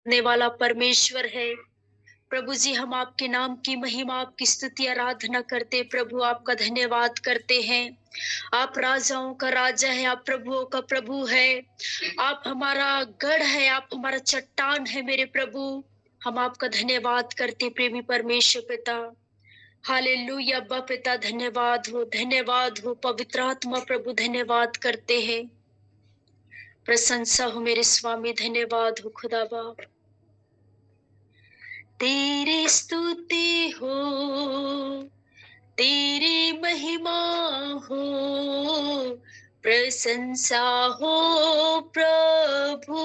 करने वाला परमेश्वर है। प्रभु जी, हम आपके नाम की महिमा, आपकी स्तुति आराधना करते प्रभु, आपका धन्यवाद करते हैं। आप राजाओं का राजा है, आप प्रभुओं का प्रभु है। आप हमारा गढ़ है, आप हमारा चट्टान है मेरे प्रभु। हम आपका धन्यवाद करते प्रेमी परमेश्वर पिता। हालेलुया अब्बा पिता, धन्यवाद हो पवित्र आत्मा प्रभु, धन्यवाद करते हैं। प्रशंसा हो मेरे स्वामी, धन्यवाद हो खुदा बाप। तेरी स्तुति हो, तेरी महिमा हो, प्रशंसा हो प्रभु।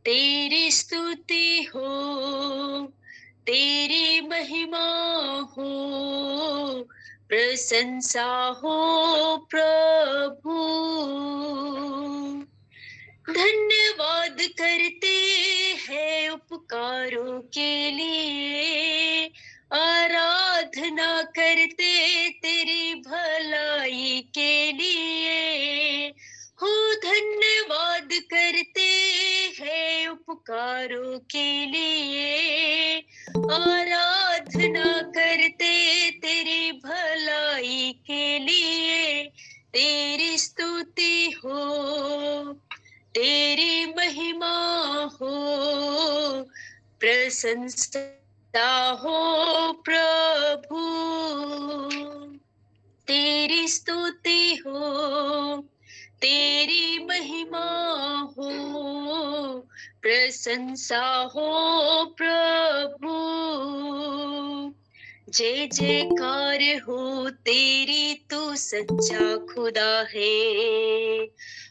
तेरी स्तुति हो, तेरी महिमा हो, प्रशंसा हो प्रभु। धन्यवाद करते हैं उपकारों के लिए, आराधना करते तेरी भलाई के लिए। हो धन्यवाद करते हैं उपकारों के लिए, आराधना करते तेरी भलाई के लिए। तेरी स्तुति हो, तेरी महिमा हो, प्रशंसा हो प्रभु। तेरी स्तुति हो, तेरी महिमा हो, प्रशंसा हो प्रभु। जय जयकार हो तेरी, तू सच्चा खुदा है।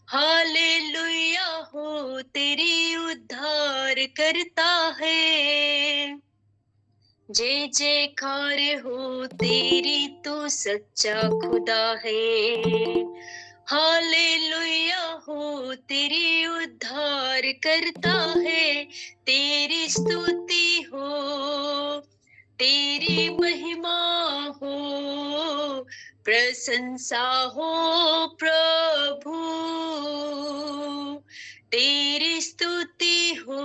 हालेलुया हो तेरी, उद्धार करता है। जय जयकार हो तेरी, तू सच्चा खुदा है। हालेलुया हो तेरी, उद्धार करता है। तेरी स्तुति हो, तेरी महिमा हो, प्रशंसा हो प्रभु। तेरी स्तुति हो,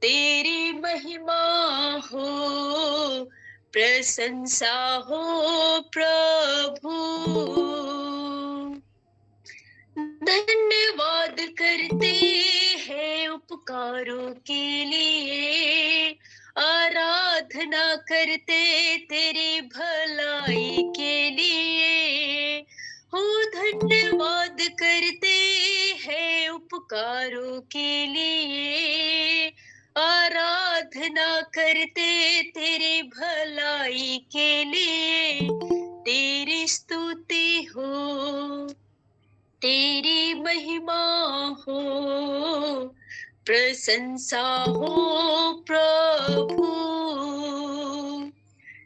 तेरी महिमा हो, प्रशंसा हो प्रभु। धन्यवाद करते हैं उपकारों के लिए, आराधना करते तेरी भलाई के लिए। हो धन्यवाद करते हैं उपकारों के लिए, आराधना करते तेरी भलाई के लिए। तेरी स्तुति हो, तेरी महिमा हो, प्रशंसा हो प्रभु।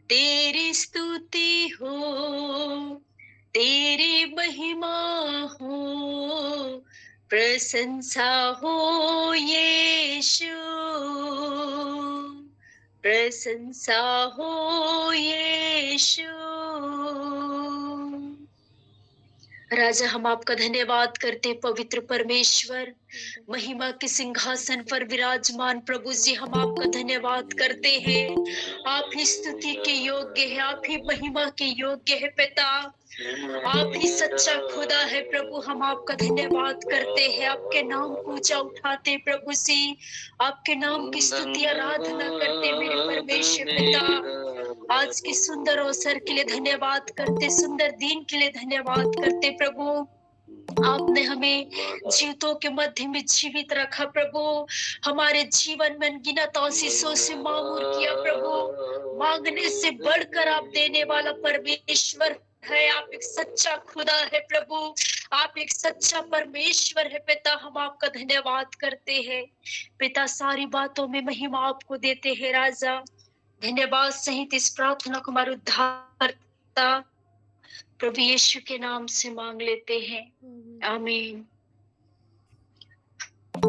तेरी स्तुति हो, तेरी महिमा हो, प्रशंसा हो यीशु, प्रशंसा हो यीशु। राजा, हम आपका धन्यवाद करते पवित्र परमेश्वर, महिमा के सिंहासन पर विराजमान प्रभु जी, हम आपका धन्यवाद करते हैं। आप ही स्तुति के योग्य है, आप ही महिमा के योग्य है पिता। आप ही सच्चा खुदा है प्रभु, हम आपका धन्यवाद करते हैं। आपके नाम को ऊंचा उठाते प्रभु जी, आपके नाम की स्तुति आराधना करते मेरे परमेश्वर पिता। आज के सुंदर अवसर के लिए धन्यवाद करते, सुंदर दिन के लिए धन्यवाद करते प्रभु। आपने हमें जीवितों के मध्य में जीवित रखा प्रभु, हमारे जीवन में अनगिनत आशीषों से मामूर किया प्रभु। मांगने से बढ़कर आप देने वाला परमेश्वर है। आप एक सच्चा खुदा है प्रभु, आप एक सच्चा परमेश्वर है पिता। हम आपका धन्यवाद करते हैं पिता, सारी बातों में महिमा आपको देते हैं राजा। धन्यवाद सहित इस प्रार्थना को हमारे उद्धारकर्ता प्रभु यीशु के नाम से मांग लेते हैं, आमीन।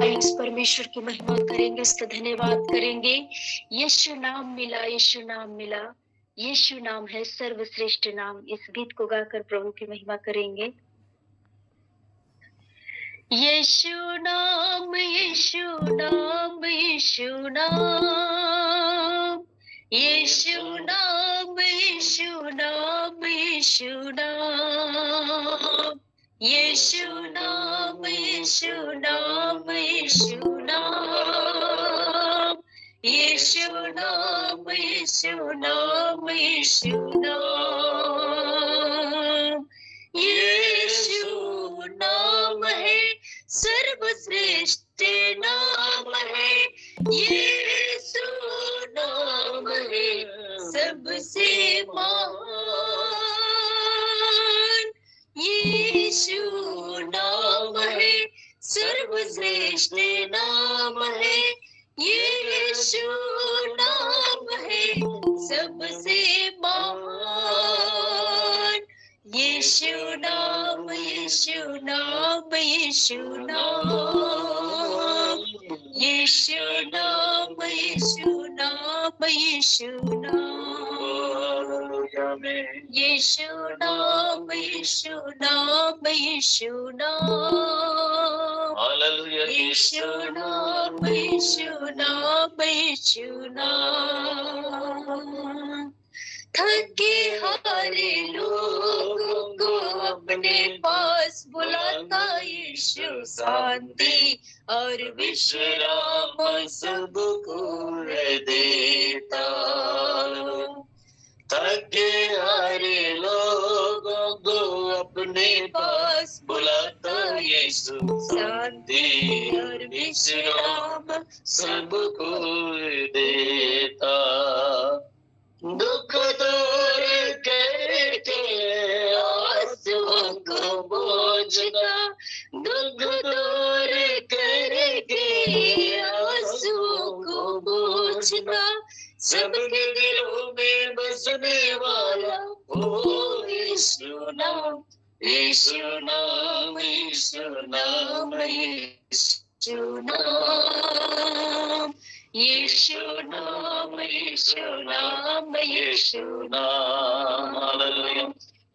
इस परमेश्वर की महिमा करेंगे, उसका धन्यवाद करेंगे। यीशु नाम मिला, यीशु नाम मिला, यीशु नाम है सर्वश्रेष्ठ नाम। इस गीत को गाकर प्रभु की महिमा करेंगे। यीशु नाम, यीशु नाम, यीशु नाम, यीशु नाम, यीशु नाम, यीशु नाम, यीशु नाम, यीशु नाम, यीशु नाम, यीशु नाम, यीशु नाम, यीशु नाम है सर्वश्रेष्ठ नाम है, यीशु नाम है सबसे महान, यीशु नाम है सर्वश्रेष्ठ नाम है, यीशु नाम है सबसे महान, यीशु नाम, यीशु नाम, यीशु नाम, यीशु नाम, यीशु नाम, यीशु नाम, यीशु नाम, यीशु नाम, यीशु नाम, यीशु नाम, यीशु नाम, यीशु नाम, थके हारे लोगों को अपने पास बुलाता यीशु, शांति और विश्राम सबको देता, थके हारे लोगों को अपने पास बुलाता यीशु, शांति और विश्राम सबको देता, दुख दूर करके आंसुओं को पोंछता, दुख दूर करके आंसुओं को पोंछता, सबके दिलों में बसने वाला ओ यीशु नाम, यीशु नाम, यीशु नाम, यीशु नाम, यीशु नाम, यीशु नाम, यीशु नाम,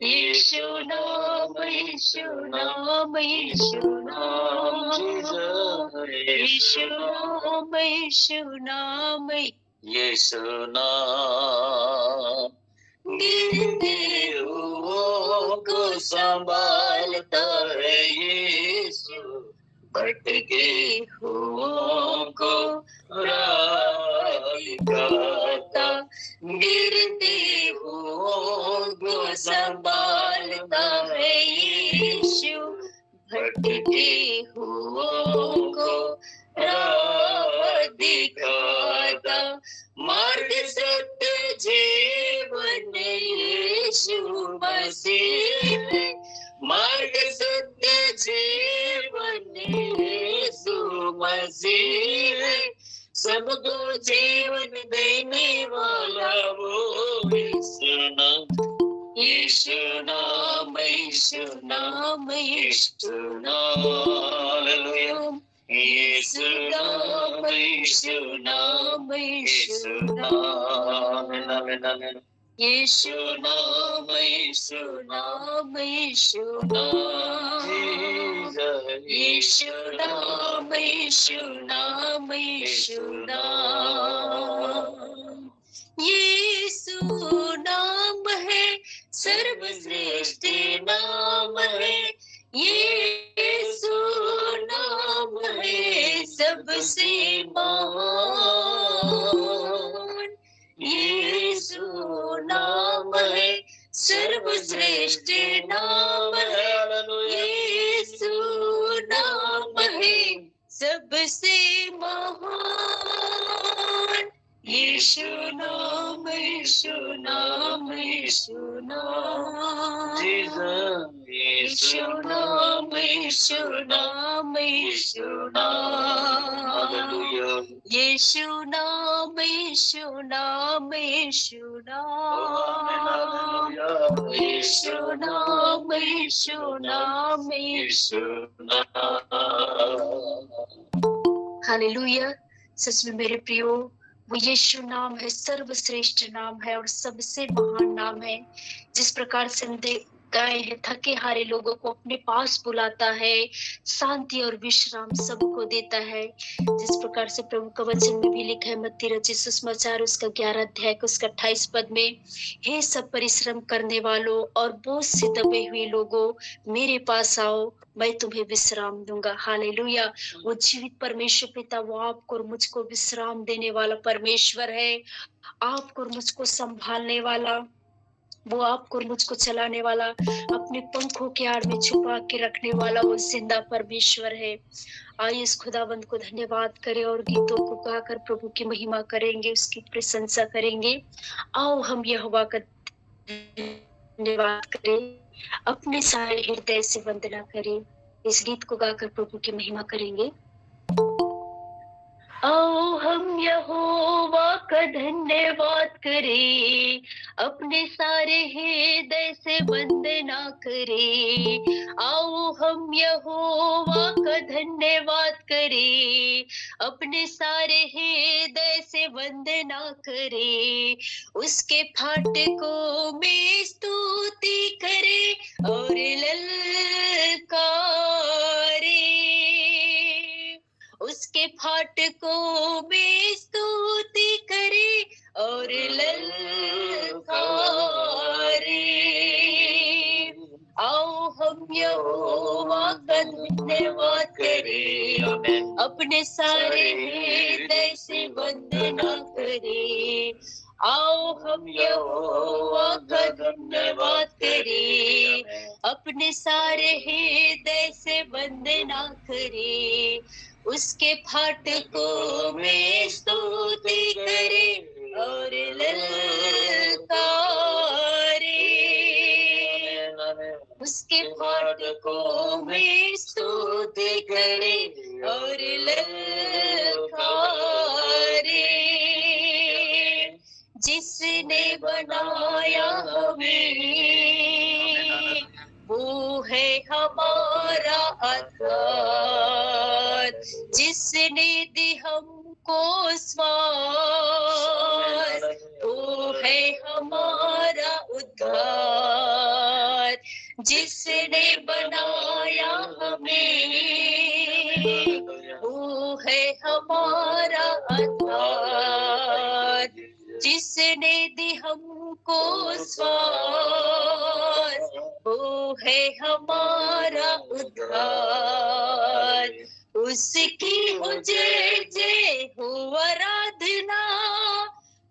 यीशु नाम, यीशु नाम, यीशु नाम, यीशु नाम, यीशु नाम, यीशु नाम, गिरते हुओं को संभालता है यीशु, भटके हुओं को राह दिखाता, गिरते हुओं को संभालता है यीशु, भटके हुओं को राह दिखाता, मार्ग सत्य जीवन यीशु मसीह, मार्ग सत्य जीवन यीशु मसीह, सबको जीवन देने वाला वो यीशु नाम, यीशु नाम, यीशु नाम, यीशु नाम, यीशु नाम, यीशु नाम, यीशु नाम, यीशु नाम, यीशु नाम, यीशु नाम, यीशु नाम, यीशु नाम, यीशु नाम, यीशु नाम है सर्वश्रेष्ठ नाम है, यीशु नाम है सबसे महान, यीशु नाम है सर्वश्रेष्ठ नाम है, यीशु नाम है सबसे महान, यीशु नाम, यीशु नाम, यीशु नाम, यीशु नाम, यीशु नाम, यीशु नाम, यीशु नाम, यीशु नाम, यीशु नाम, यीशु नाम, यीशु नाम, यीशु नाम। हालेलुया। सच में मेरे प्रियो, वो यीशु नाम है, सर्वश्रेष्ठ नाम है और सबसे महान नाम है। जिस प्रकार से हम गए हैं, थके हारे लोगों को अपने पास बुलाता है, शांति और विश्राम सबको देता है। जिस प्रकार से प्रभु का वचन में भी लिखा है, मत्ती रचित सुसमाचार उसका 11 अध्याय उसका 28 पद में, हे सब परिश्रम करने वालों और बोझ से दबे हुए लोगों, मेरे पास आओ, मैं तुम्हें विश्राम दूंगा। हालेलुया। वो जीवित परमेश्वर पिता, वो आपको और मुझको विश्राम देने वाला परमेश्वर है। आपको और मुझको संभालने वाला, वो आपको और मुझको चलाने वाला, अपने पंखों के आड़ में छुपा के रखने वाला वो जिंदा परमेश्वर है। आइए इस खुदावंद को धन्यवाद करें और गीतों को गाकर प्रभु की महिमा करेंगे, उसकी प्रशंसा करेंगे। आओ हम यहोवा का धन्यवाद करें, अपने सारे हृदय से वंदना करें। इस गीत को गाकर प्रभु की महिमा करेंगे। आओ हम यहोवा का धन्यवाद करें, अपने सारे हृदय से वंदना करें। आओ हम यहोवा का धन्यवाद करें, अपने सारे हृदय से वंदना करें। उसके फाटकों में स्तुति करें और ललकारे, उसके फाटकों में स्तुति करे और ललकारे। आओ हम यहोवा का धन्यवाद करें, अपने सारे हृदय से वंदना करें। आओ हम यहोवा का धन्यवाद करें, अपने सारे हृदय से वंदना करें। उसके फाटकों में स्तुति करे और ललकारे, उसके फाटकों में स्तुति करे और ललकारे। जिसने बनाया हमें, वो है हमारा आधार। जिसने दी हमको श्वास, वो है हमारा उद्धार। जिसने बनाया हमें, वो है हमारा आधार। जिसने दी हमको श्वास, वो है हमारा उद्धार। उसकी हो जय जय हो आराधना,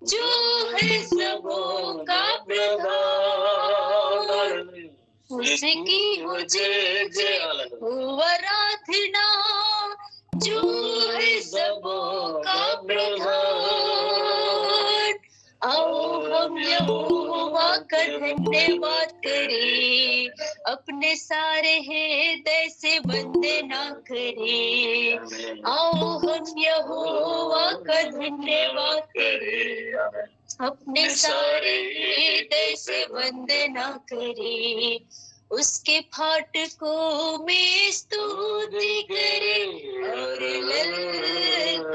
जो है सबों का प्रधान। उसकी हो जय जय हो आराधना, जो है सबों का प्रधान। आओ हम यहोवा का धन्यवाद करें, अपने सारे हृदय से वंदना करें। आओ हम यहोवा का धन्यवाद करें, अपने सारे हृदय से वंदना करें। उसके फाटकों में स्तुति करें और ललकारे।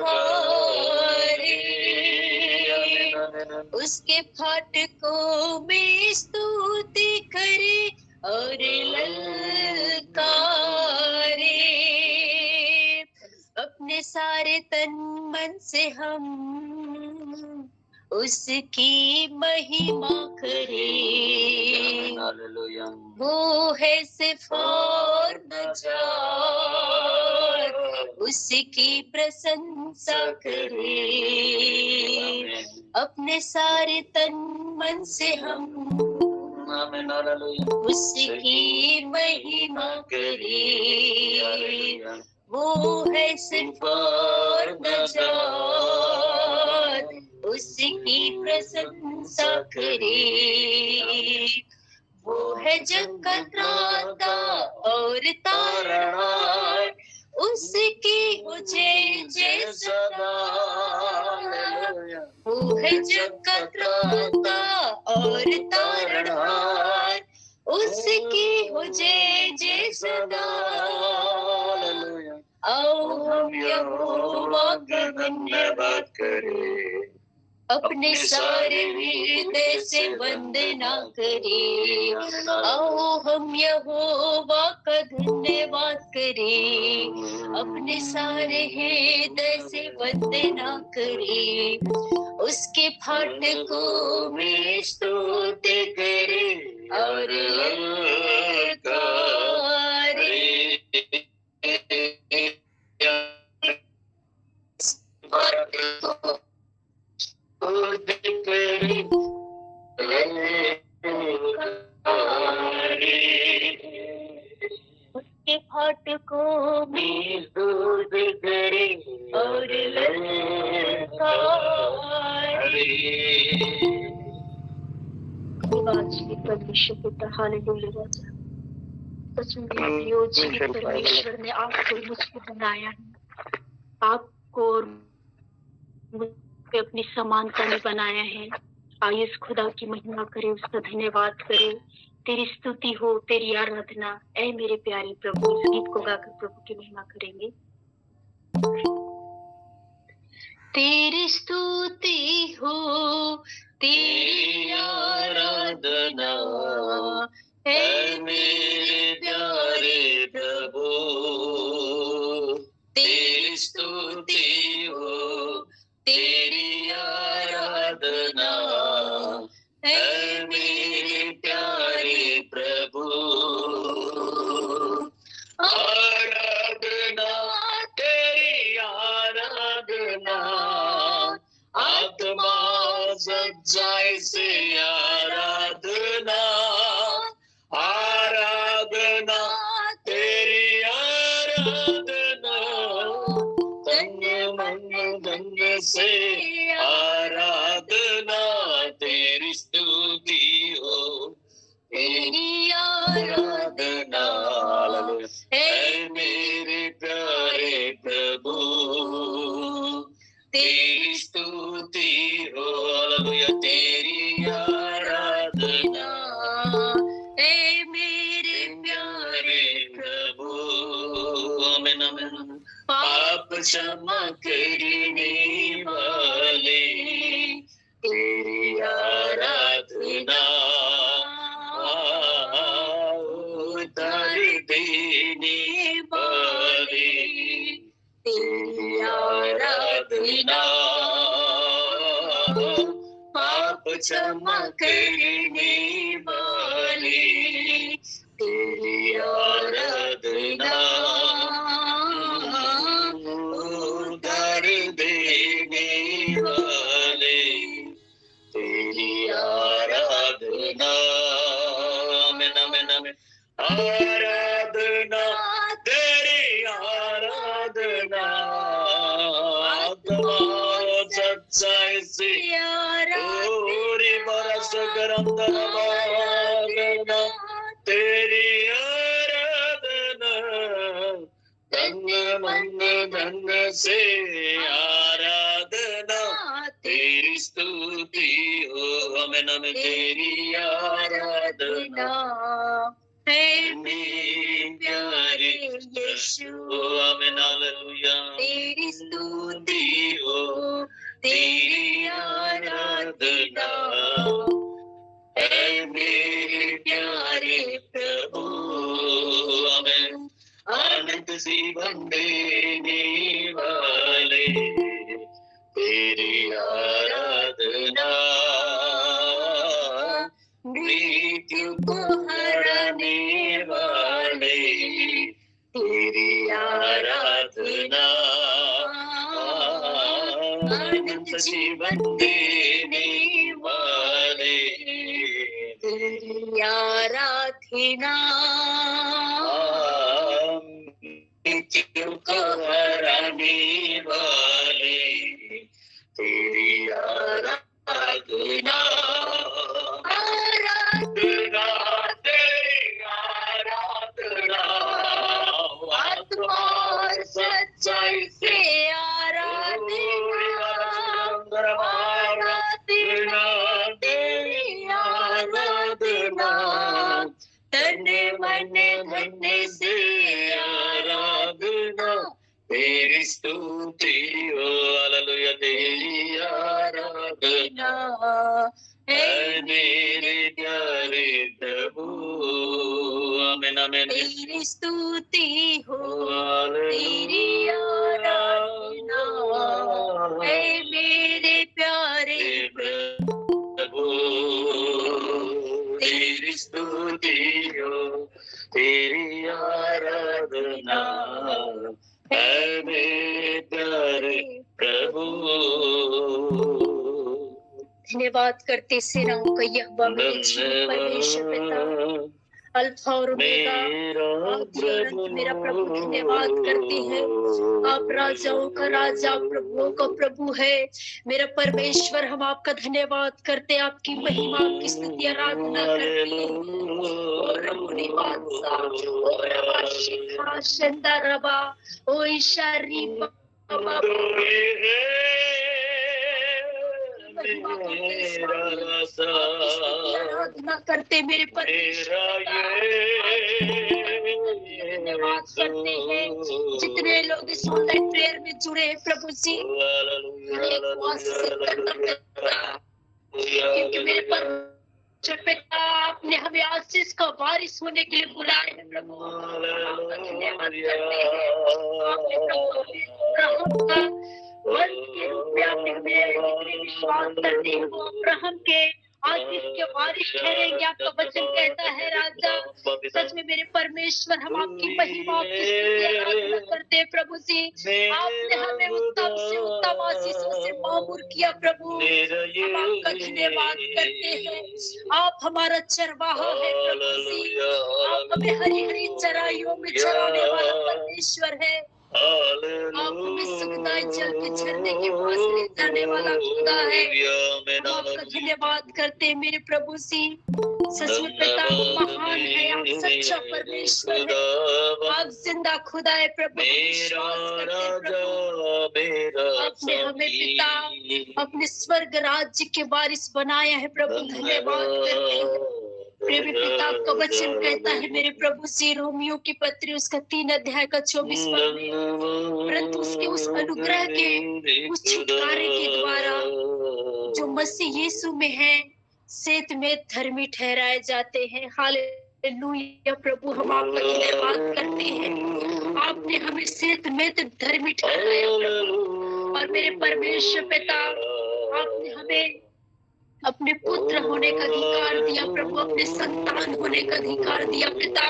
उसके फाटकों में स्तुति करे और ललकारे। अपने सारे तन मन से हम उसकी महिमा करें। वो है सिर्फ और नजार, उसकी प्रशंसा करें। अपने सारे तन मन से हम उसकी महिमा करें। वो है सिर्फ और नजार, उसकी प्रशंसा करें। वो है जग का त्राता और तारणहार, उसकी हो जय जय सदा। वो है जग का त्राता और तारणहार, उसकी हो जय जय सदा। आओ हम यहोवा का धन्यवाद करें, अपने सारे हृदय से वंदना करें। आओ हम यहोवा का धन्यवाद करें, अपने सारे हृदय से वंदना करें। उसके फाटकों में स्तुति करें और उसके फाटकों में स्तुति करें और परमेश्वर पिता, हालेलुया राजा। सच में परमेश्वर ने आपको मुझको बनाया है, आपको और मुझे अपनी समानता में बनाया है। आइए इस खुदा की महिमा करें, उसका धन्यवाद करें। तेरी स्तुति हो, तेरी आराधना, ऐ मेरे प्यारे प्रभु। इस गीत को गाकर प्रभु की महिमा करेंगे। तेरी स्तुति हो, तेरी आराधना, ऐ मेरे प्यारे प्रभु। तेरी स्तुति हो, तेरी आराधना, ऐ मेरे प्यारे प्रभु। आराधना, तेरी आराधना, आत्मा सच्चाई से आराधना। आराधना, तेरी आराधना, तन मन धन से आराधना। तेरी स्तुति हो, तेरी आराधना, ऐ मेरे प्यारे प्रभु। तेरी स्तुति हो, हालेलुया, तेरी आराधना, ऐ मेरे प्यारे प्रभु। आमीन आमीन। पाप क्षमा करने वाले, तेरी आराधना, उद्धार देने वाले, तेरी आराधना। पाप क्षमा करने वाले, तेरी आराधना। उद्धार देने वाले, तेरी आराधना। आमीन आमीन आमीन। आराधना, तेरी आराधना, आत्मा सच्चाई से पूरी बरस करंदना। तेरी आराधना, तन मन धन से आराधना। तेरी स्तुति हो, आमीन आमीन, तेरी आराधना, हे मेरे प्यारे यीशु। आमीन हालेलुया। तेरी स्तुति हो, तेरी आराधना, हे मेरे प्यारे प्रभु। आमीन। आनंद जीवन देने वाले, तेरी आराधना। मृत्यु को हराने वाले, तेरी आराधना। अनंत जीवन देने वाले, तेरी आराधना। मृत्यु को हराने वाले, तेरी आराधना। आराधना, तेरी आराधना, आत्मा सच्चाई से आराधना। आराधना, तेरी आराधना, तन मन धन से आराधना। तेरी स्तुति हो, हालेलुया, तेरी आराधना। ना, ऐ मेरे प्यारे प्रभु। आमीन आमीन। तेरी स्तुति हो, तेरी आराधना, ऐ मेरे प्यारे प्रभु। तेरी स्तुति हो, तेरी आराधना, ऐ मेरे प्यारे प्रभु। धन्यवाद करते सेनाओं का यहोवा मेरे जीवन परमेश्वर पिता, अल्फा और ओमेगा, आदि और अंत मेरा प्रभु धन्यवाद करते हैं। आप राजाओं का राजा, प्रभुओं का प्रभु है मेरा परमेश्वर। हम आपका धन्यवाद करते हैं, आपकी महिमा, आपकी स्तुति आराधना करते हैं। ओ रमुनी बादशाह, ओ रबा शिखा शंदा रबा, ओ ईशारी बाबा, आराधना करते मेरे परमेश्वर, धन्यवाद करते हैं। जितने लोग इस ऑनलाइन प्रेयर में जुड़े हैं प्रभु जी, क्योंकि मेरे परमेश्वर पिता आपने हमें आशीष का वारिस होने के लिए बुलाए हैं प्रभु। धन्यवाद करते हैं। आपने प्रभु का वंश के रूप में आपने हमें विश्वास करते हैं वो अब्राहम के आशीष के वारिस ठहरेंगे। आपका वचन कहता है राजा, सच में मेरे परमेश्वर हम आपकी महिमा, आपकी स्तुति आराधना करते हैं प्रभु जी। आपने हमें उत्तम से उत्तम आशीषों से मामूर किया प्रभु, हम आपका धन्यवाद करते हैं। आप हमारा चरवाहा है प्रभु जी, आप हमें हरी हरी चराइयों में चराने वाला परमेश्वर है। आप हमें सुखदायी जल के झरने के पास ले जाने वाला खुदा है। हम आपका धन्यवाद करते हैं मेरे प्रभु जी। सच में पिता महान है, आप सच्चा परमेश्वर है, आप जिंदा खुदा है प्रभु। विश्वास करते हैं प्रभु, आपने हमें पिता अपने स्वर्ग राज्य के वारिस बनाया है प्रभु। धन्यवाद करते हैं प्रेमी पिता। आपका वचन कहता है मेरे प्रभु से, रोमियो की पत्री उसका 3 अध्याय का 24 पद में, परंतु उसके उस अनुग्रह के उस छुटकारे के द्वारा जो मसीह यीशु में है, सेत में धर्मी ठहराए जाते हैं। हालेलुया प्रभु, हम आपका धन्यवाद करते हैं। आपने हमें सेत में धर्मी ठहराया प्रभु। और मेरे परमेश्वर पिता, आपने हमें अपने पुत्र होने का अधिकार दिया प्रभु, अपने संतान होने का अधिकार दिया पिता।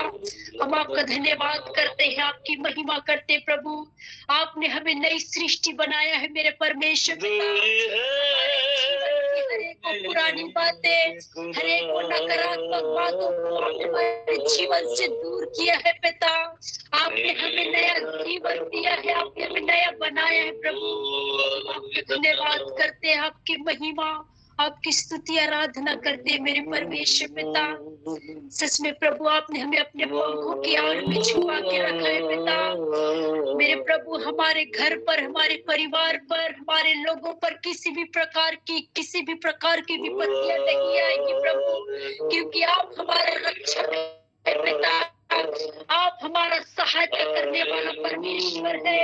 हम आपका धन्यवाद करते हैं, आपकी महिमा करते हैं प्रभु। आपने हमें नई सृष्टि बनाया है मेरे परमेश्वर पिता। हमारे जीवन की हर एक पुरानी बातें, हर एक नकारात्मक बातों को आपने हमारे जीवन से दूर किया है पिता। आपने हमें नया जीवन दिया है, आपने हमें नया बनाया है प्रभु। आपका धन्यवाद करते हैं, आपकी महिमा, आपकी स्तुति आराधना करते हैं मेरे परमेश्वर पिता। सच में प्रभु, आपने हमें अपने पंखों की आड़ में छुपा के रखा है पिता। मेरे प्रभु, हमारे घर पर, हमारे परिवार पर, हमारे लोगों पर किसी भी प्रकार की विपत्तियां नहीं आएगी प्रभु, क्योंकि आप हमारे रक्षक है पिता। आप हमारा सहायता करने वाला परमेश्वर है।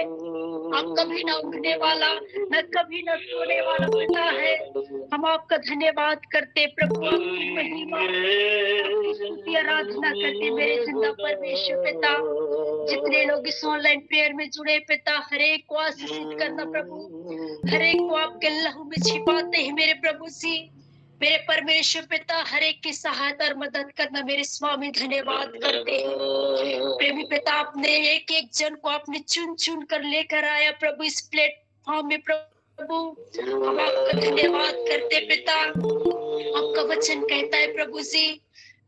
आप कभी ना उठने वाला, न कभी न सोने वाला पिता है। हम आपका धन्यवाद करते प्रभु, आपकी महिमा, आपकी स्तुति आराधना करते मेरे जिंदा परमेश्वर पिता। जितने लोग इस ऑनलाइन प्रेयर में जुड़े पिता, हर एक को आशीषित करना प्रभु, हर एक को आपके लहू में छिपाते हैं मेरे प्रभु जी। मेरे परमेश्वर पिता, हर एक की सहायता और मदद करना मेरे स्वामी। धन्यवाद करते हैं प्रेमी पिता, आपने एक एक जन को आपने चुन चुन कर लेकर आया प्रभु इस प्लेटफॉर्म में प्रभु। हम आपका धन्यवाद करते पिता। आपका वचन कहता है प्रभु जी,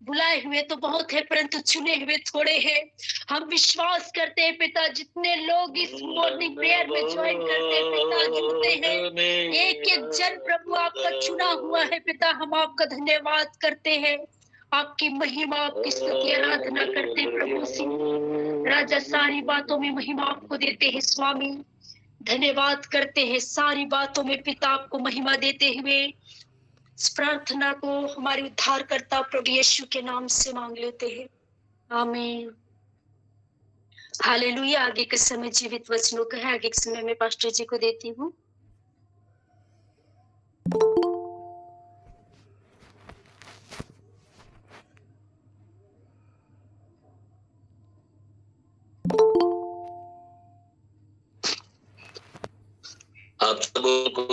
बुलाए हुए तो बहुत है परंतु चुने हुए थोड़े हैं। हम विश्वास करते हैं पिता, जितने लोग इस मॉर्निंग प्रेयर में ज्वाइन करते हैं पिता, जुड़ते हैं, एक एक जन प्रभु आपका चुना हुआ है पिता। हम आपका धन्यवाद करते हैं, आपकी महिमा, आपकी स्तुति आराधना करते हैं प्रभु जी। राजा, सारी बातों में महिमा आपको देते हैं स्वामी। धन्यवाद करते हैं सारी बातों में पिता, आपको महिमा देते हुए इस प्रार्थना को हमारे उद्धारकर्ता प्रभु यीशु के नाम से मांग लेते हैं, आमीन। हालेलुया। आगे के समय जीवित वचनों का है, आगे के समय मैं पास्टर जी को देती हूँ। आप सबों को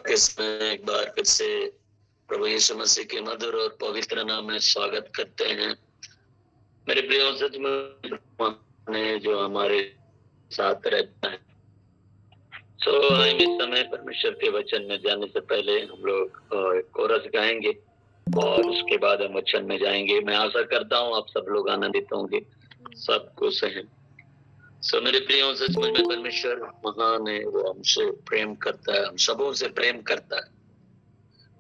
के समय एक बार फिर से प्रभु यीशु मसीह के मधुर और पवित्र नाम में स्वागत करते हैं। मेरे प्रिय सच में जो हमारे साथ रहता है। इस समय परमेश्वर के वचन में जाने से पहले हम लोग कोरस गाएंगे और उसके बाद हम वचन में जाएंगे। मैं आशा करता हूँ आप सब लोग आनंदित होंगे, सब खुश हैं। मेरे प्रियो सचमुच में परमेश्वर महान है। वो हमसे प्रेम करता है, हम सबों से प्रेम करता है,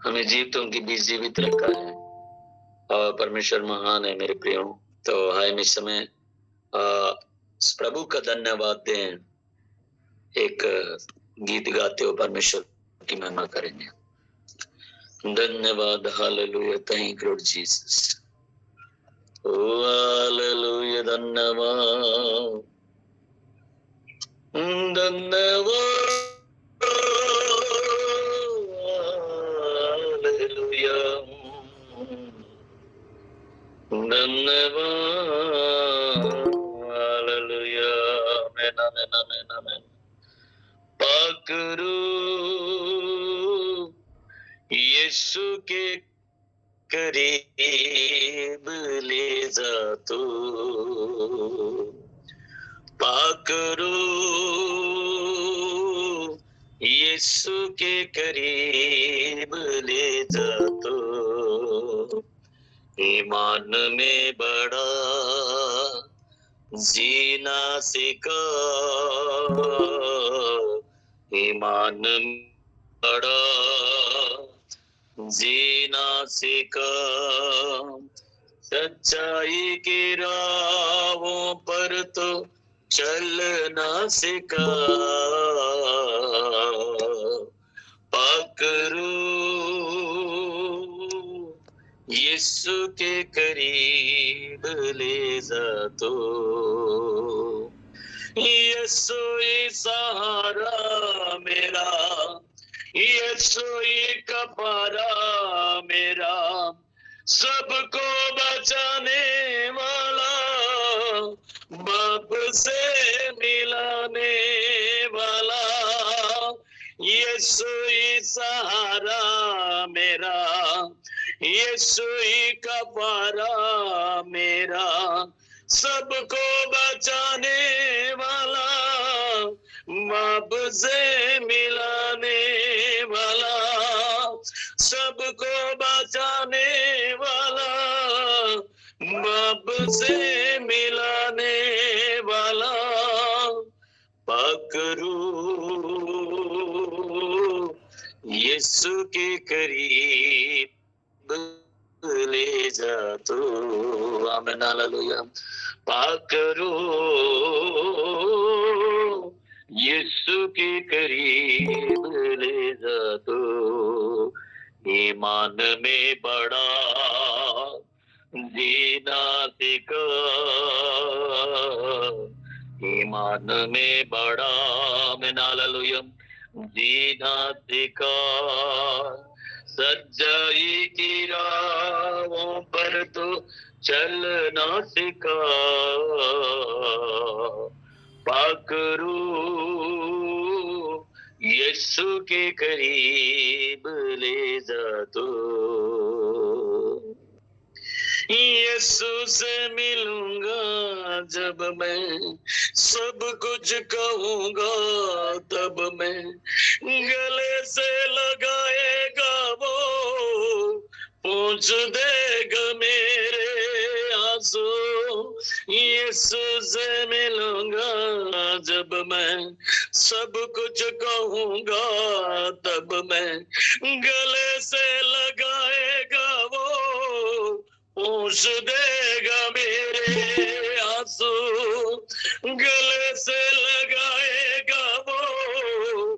हमें जीवितों के बीच जीवित रखा है और परमेश्वर महान है मेरे प्रियो। तो हम इस समय प्रभु का धन्यवाद दें, एक गीत गाते हो परमेश्वर की महिमा करेंगे। धन्यवाद, hallelujah, thank you Lord Jesus. Oh hallelujah, धन्यवाद, धन्यवाद, हालेलुया, धन्यवाद, हालेलुया, आमेन, आमेन, आमेन, आमेन। पकड़ो यीशु के करीब ले जा तो, पकड़ो यीशु के करीब ले जा तो, ईमान में बड़ा जीना सीखा, ईमान बड़ा जीना सीखा, सच्चाई की राहों पर तो चलना सीखा। पकड़ो यीशु के करीब ले जा तो, यीशु ही सहारा मेरा, यीशु ही कफारा मेरा, सबको बचाने वाला, बाप से मिलाने वाला, यीशु ही सहारा मेरा, यीशु ही कफारा मेरा, सबको बचाने वाला, बाप से मिलाने वाला, सबको बचाने वाला, बाप से मिलाने वाला। पकड़ो यीशु के करीब ले जा तो, आमीन, हालेलुया। पकड़ो यीशु के करीब ले जा तो, ईमान में बड़ा जीना सीखा, ईमान में बड़ा, आमीन, हालेलुया, जीना सीखा, सच्चाई की राहों पर तो चलना सीखा। पकड़ो यीशु के करीब ले जा तो, यीशु से मिलूंगा जब मैं, सब कुछ कहूंगा तब मैं, गले से लगाएगा वो, पूछ देगा मेरे आंसू। यीशु से मिलूंगा जब मैं, सब कुछ कहूंगा तब मैं, गले से लगाएगा वो, पूछ देगा मेरे आंसू, गले से लगाएगा वो,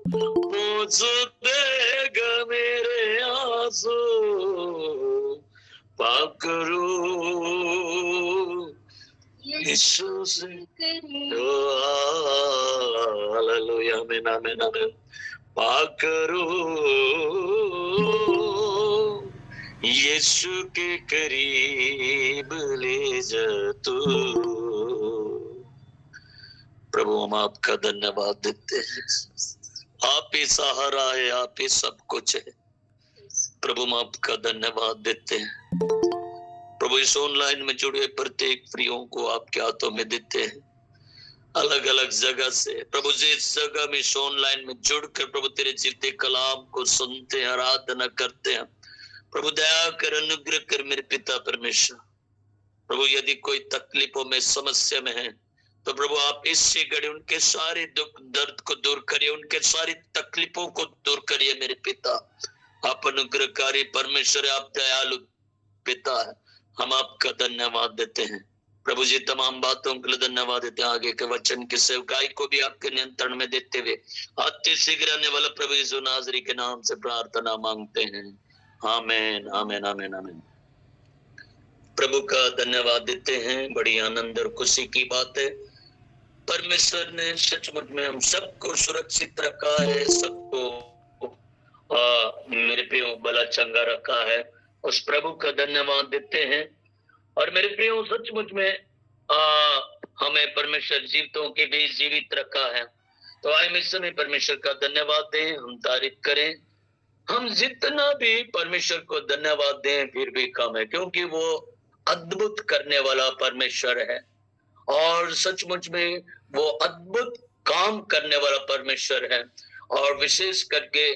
पूछ देगा मेरे आंसू। पकड़ो यीशु से, हालेलुया, आमीन, आमीन, आमीन। पकड़ो यीशु के करीब ले जा तू, प्रभु हम आपका धन्यवाद देते हैं। आप ही सहारा है, आप ही सब कुछ है। प्रभु हम आपका धन्यवाद देते हैं। प्रभु इस ऑनलाइन में जुड़े प्रत्येक प्रियों को आपके हाथों में देते हैं, अलग अलग जगह से। प्रभु जिस जगह में इस ऑनलाइन में जुड़कर प्रभु तेरे जीते कलाम को सुनते हैं, आराधना करते हैं, प्रभु दया कर, अनुग्रह कर मेरे पिता परमेश्वर। प्रभु यदि कोई तकलीफों में, समस्या में है, तो प्रभु आप इससे घड़ी उनके सारे दुख दर्द को दूर करिए, उनके सारी तकलीफों को दूर करिए मेरे पिता। आप अनुग्रहकारी परमेश्वर, आप दयालु पिता है। हम आपका धन्यवाद देते हैं प्रभु जी। तमाम बातों के लिए धन्यवाद देते हैं। आगे के वचन की सेवकाई को भी आपके नियंत्रण में देते हुए अति शीघ्र आने वाला प्रभु यीशु नासरी के नाम से प्रार्थना मांगते हैं। आमीन, आमीन, आमीन, आमीन। प्रभु का धन्यवाद देते हैं। बड़ी आनंद और खुशी की बात है, परमेश्वर ने सचमुच में हम सबको सुरक्षित रखा है, सबको मेरे प्रियो भला चंगा रखा है। उस प्रभु का धन्यवाद देते हैं। और मेरे प्रियो सचमुच में हमें परमेश्वर जीवितों के बीच जीवित रखा है। तो आए इस समय परमेश्वर का धन्यवाद दें, हम तारीफ करें। हम जितना भी परमेश्वर को धन्यवाद दें फिर भी कम है, क्योंकि वो अद्भुत करने वाला परमेश्वर है और सचमुच में वो अद्भुत काम करने वाला परमेश्वर है। और विशेष करके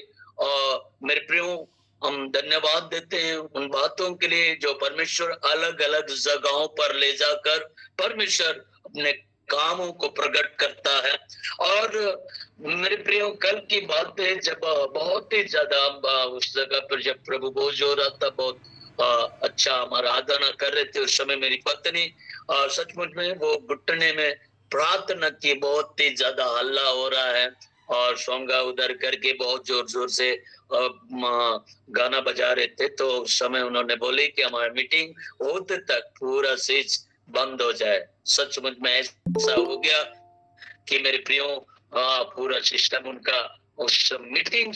मेरे प्रियो हम धन्यवाद देते हैं उन बातों के लिए जो परमेश्वर अलग अलग जगहों पर ले जाकर परमेश्वर अपने कामों को प्रकट करता है। और मेरे प्रियो कल की बात है, जब बहुत ही ज्यादा उस जगह पर जब प्रभु भोज हो रहा था, बहुत अच्छा हम आराधना कर रहे थे, उस समय मेरी पत्नी सचमुच में वो घुटने में प्रार्थना की, बहुत ही ज्यादा हल्ला हो रहा है और सोंगा उधर करके बहुत जोर जोर से गाना बजा रहे थे। तो उस समय उन्होंने बोले कि हमारी मीटिंग होते तक पूरा चीज बंद हो जाए। सचमुच में ऐसा हो गया कि मेरे प्रियो पूरा सिस्टम उनका उस मीटिंग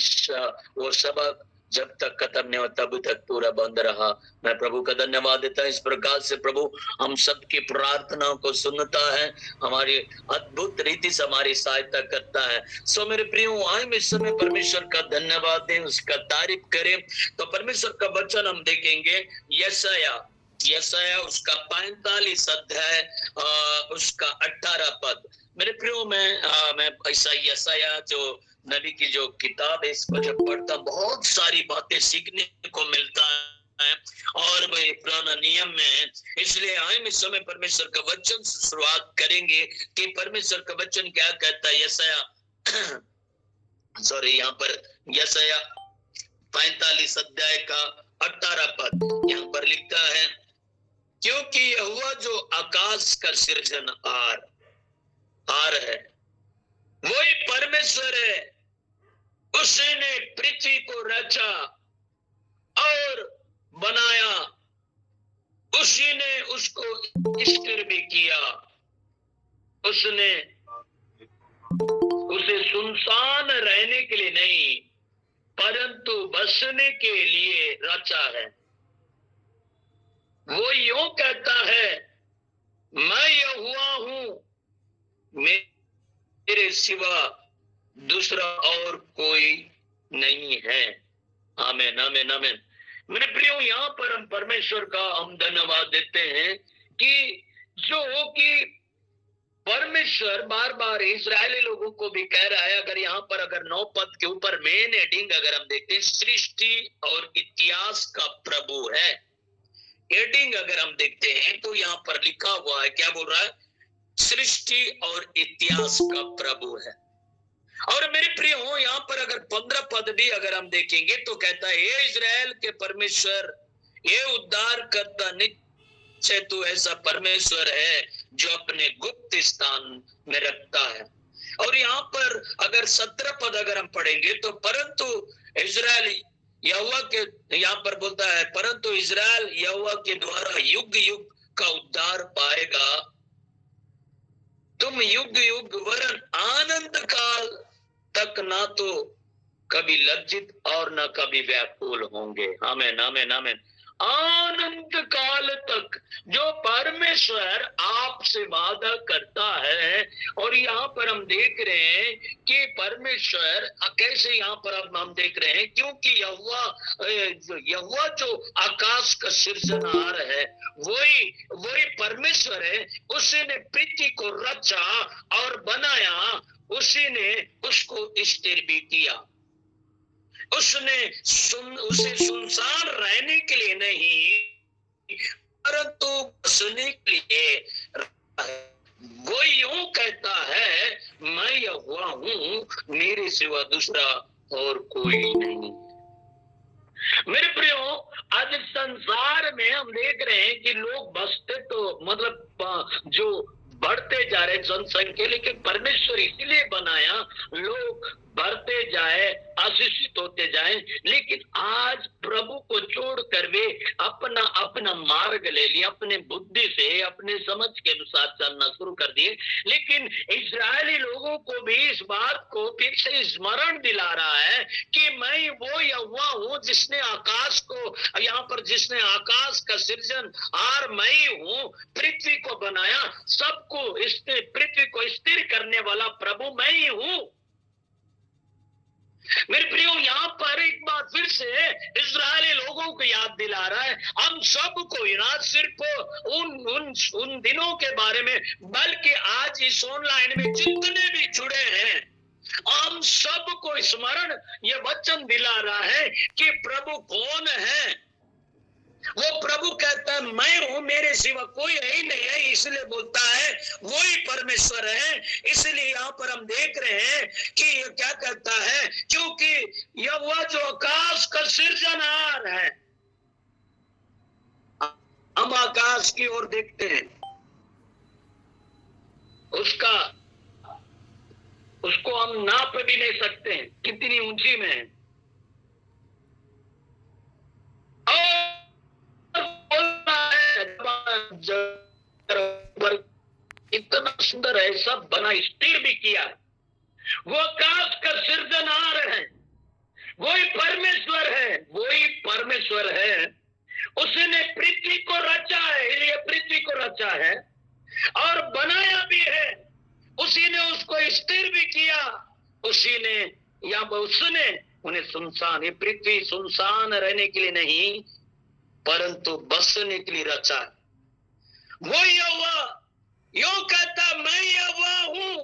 वो सभा जब तक खत्म नहीं हो तब तक पूरा बंद रहा। मैं प्रभु का धन्यवाद देता हूँ। इस प्रकार से प्रभु हम सबकी प्रार्थनाओं को सुनता है, हमारी अद्भुत रीति से हमारी सहायता करता है। सो मेरे प्रियो आए इस समय परमेश्वर का धन्यवाद दें, उसका तारीफ करें। तो परमेश्वर का वचन हम देखेंगे यशाया उसका 45 अध्याय उसका 18 पद। मेरे प्रियो मैं ऐसा यशाया जो नबी की जो किताब है इसको जब पढ़ता बहुत सारी बातें सीखने को मिलता है और भाई पुराना नियम में। इसलिए हम इस समय परमेश्वर का वचन से शुरुआत करेंगे कि परमेश्वर का वचन क्या कहता है। यशाया यहाँ पर यशाया 45 अध्याय का 18 पद यहाँ पर लिखता है, क्योंकि यहोवा जो आकाश का सृजनहार है वही परमेश्वर है, उसने पृथ्वी को रचा और बनाया, उसी ने उसको स्थिर भी किया, उसने उसे सुनसान रहने के लिए नहीं परंतु बसने के लिए रचा है। वो यूं कहता है, मैं यहोवा हूं, मेरे सिवा दूसरा और कोई नहीं है। आमीन, आमीन, आमीन। मेरे प्रियो यहाँ पर हम परमेश्वर का हम धन्यवाद देते हैं कि जो कि परमेश्वर बार बार इजरायली लोगों को भी कह रहा है। अगर यहाँ पर अगर 9 पद के ऊपर मेन हेडिंग अगर हम देखते हैं, सृष्टि और इतिहास का प्रभु है। हेडिंग अगर हम देखते हैं तो यहाँ पर लिखा हुआ है, क्या बोल रहा है? सृष्टि और इतिहास का प्रभु है। और मेरे प्रियो यहाँ पर अगर 15 पद भी अगर हम देखेंगे तो कहता है, हे इजराइल के परमेश्वर, ये उद्धार करता निश्चय तू ऐसा परमेश्वर है जो अपने गुप्त स्थान में रखता है। और यहाँ पर अगर 17 पद अगर हम पढ़ेंगे तो परंतु इजराइल यहोवा के, यहाँ पर बोलता है, परंतु इजराइल यहोवा के द्वारा युग युग का उद्धार पाएगा। तुम युग युग वरन आनंद काल तक ना तो कभी लज्जित और ना कभी व्याकुल होंगे। आमीन, आमीन, आमीन। अनंत काल तक जो परमेश्वर आपसे वादा करता है। और यहाँ पर हम देख रहे हैं कि परमेश्वर कैसे, यहाँ पर हम देख रहे हैं क्योंकि यहोवा जो आकाश का सृजनहार है वही परमेश्वर है। उसी ने पृथ्वी को रचा और बनाया, उसी ने उसको स्थिर भी किया। उसे सुनसान रहने के लिए नहीं परंतु बसने के लिए वो यूं कहता है, मैं यहोवा हूं, मेरे सिवा दूसरा और कोई नहीं। मेरे प्रियो, आज संसार में हम देख रहे हैं कि लोग बसते तो मतलब जो बढ़ते जा रहे जनसंख्या, लेकिन परमेश्वर इसीलिए बनाया लोग बढ़ते जाए, आशीषित होते जाए। लेकिन आज प्रभु को छोड़कर वे अपना अपना मार्ग ले लिया, अपने बुद्धि से अपने समझ के अनुसार चलना शुरू कर दिए। लेकिन इस्राएली लोगों को भी इस बात को फिर से स्मरण दिला रहा है कि मैं वो यहोवा हूं जिसने आकाश को, यहाँ पर जिसने आकाश का सृजन और मैं ही हूं, पृथ्वी को बनाया, सबको पृथ्वी को स्थिर करने वाला प्रभु मैं ही हूं। मेरे प्रियो, यहाँ पर एक बार फिर से इस्राएली लोगों को याद दिला रहा है, हम सबको ना सिर्फ उन दिनों के बारे में, बल्कि आज इस ऑनलाइन में जितने भी जुड़े हैं हम सबको स्मरण ये वचन दिला रहा है कि प्रभु कौन है। वो प्रभु कहता है मैं हूं, मेरे सिवा कोई ही नहीं है, इसलिए बोलता है वही परमेश्वर है। इसलिए यहाँ पर हम देख रहे हैं कि ये क्या कहता है, क्योंकि यहोवा जो आकाश का सृजनहार है, हम आकाश की ओर देखते हैं, उसको हम नाप भी नहीं सकते हैं कितनी ऊंची में है। इतना सुंदर है, सब बना, स्थिर भी किया। वो आकाश का सृजनहार है, वही परमेश्वर है, वही परमेश्वर है। उसने पृथ्वी को रचा है, ये पृथ्वी को रचा है और बनाया भी है। उसी ने उसको स्थिर भी किया, उसी ने या उसने उन्हें सुनसान, ये पृथ्वी सुनसान रहने के लिए नहीं परंतु बसने के लिए रचा है। वो यहोवा यूं कहता, मैं यहोवा हूं,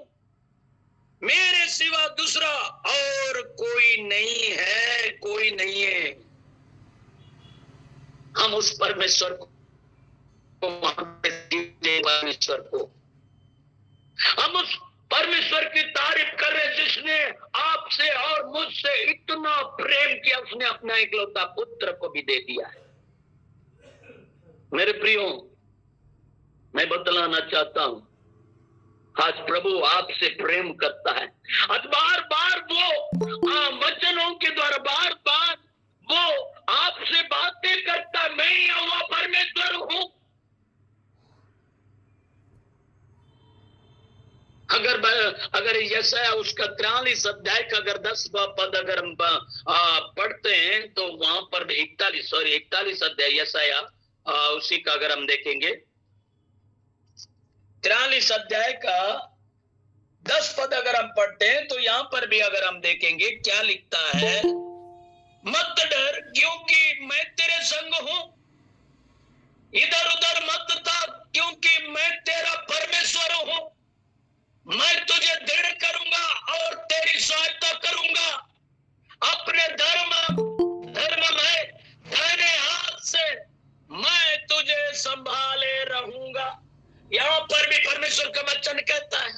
मेरे सिवा दूसरा और कोई नहीं है, कोई नहीं है। हम उस परमेश्वर को, परमेश्वर को, हम उस परमेश्वर की तारीफ कर रहे जिसने आपसे और मुझसे इतना प्रेम किया, उसने अपना इकलौता पुत्र को भी दे दिया है। मेरे प्रियो, मैं बतलाना चाहता हूं, आज प्रभु आपसे प्रेम करता है। आज बार बार वो वचनों के द्वारा बार बार वो आपसे बातें करता है, मैं यहोवा परमेश्वर हूं। अगर यशाया उसका 43 अध्याय का अगर 10 पद अगर हम पढ़ते हैं तो वहां पर 41 अध्याय यशाया उसी का अगर हम देखेंगे 43 अध्याय का 10 पद अगर हम पढ़ते हैं तो यहाँ पर भी अगर हम देखेंगे क्या लिखता है, मत डर क्योंकि मैं तेरे संग हूं, इधर उधर मत ताक क्योंकि मैं तेरा परमेश्वर हूं, मैं तुझे दृढ़ करूंगा और तेरी सहायता करूंगा, अपने धर्म में दाहिने हाथ से मैं तुझे संभाले रहूंगा। यहां पर भी परमेश्वर का वचन कहता है,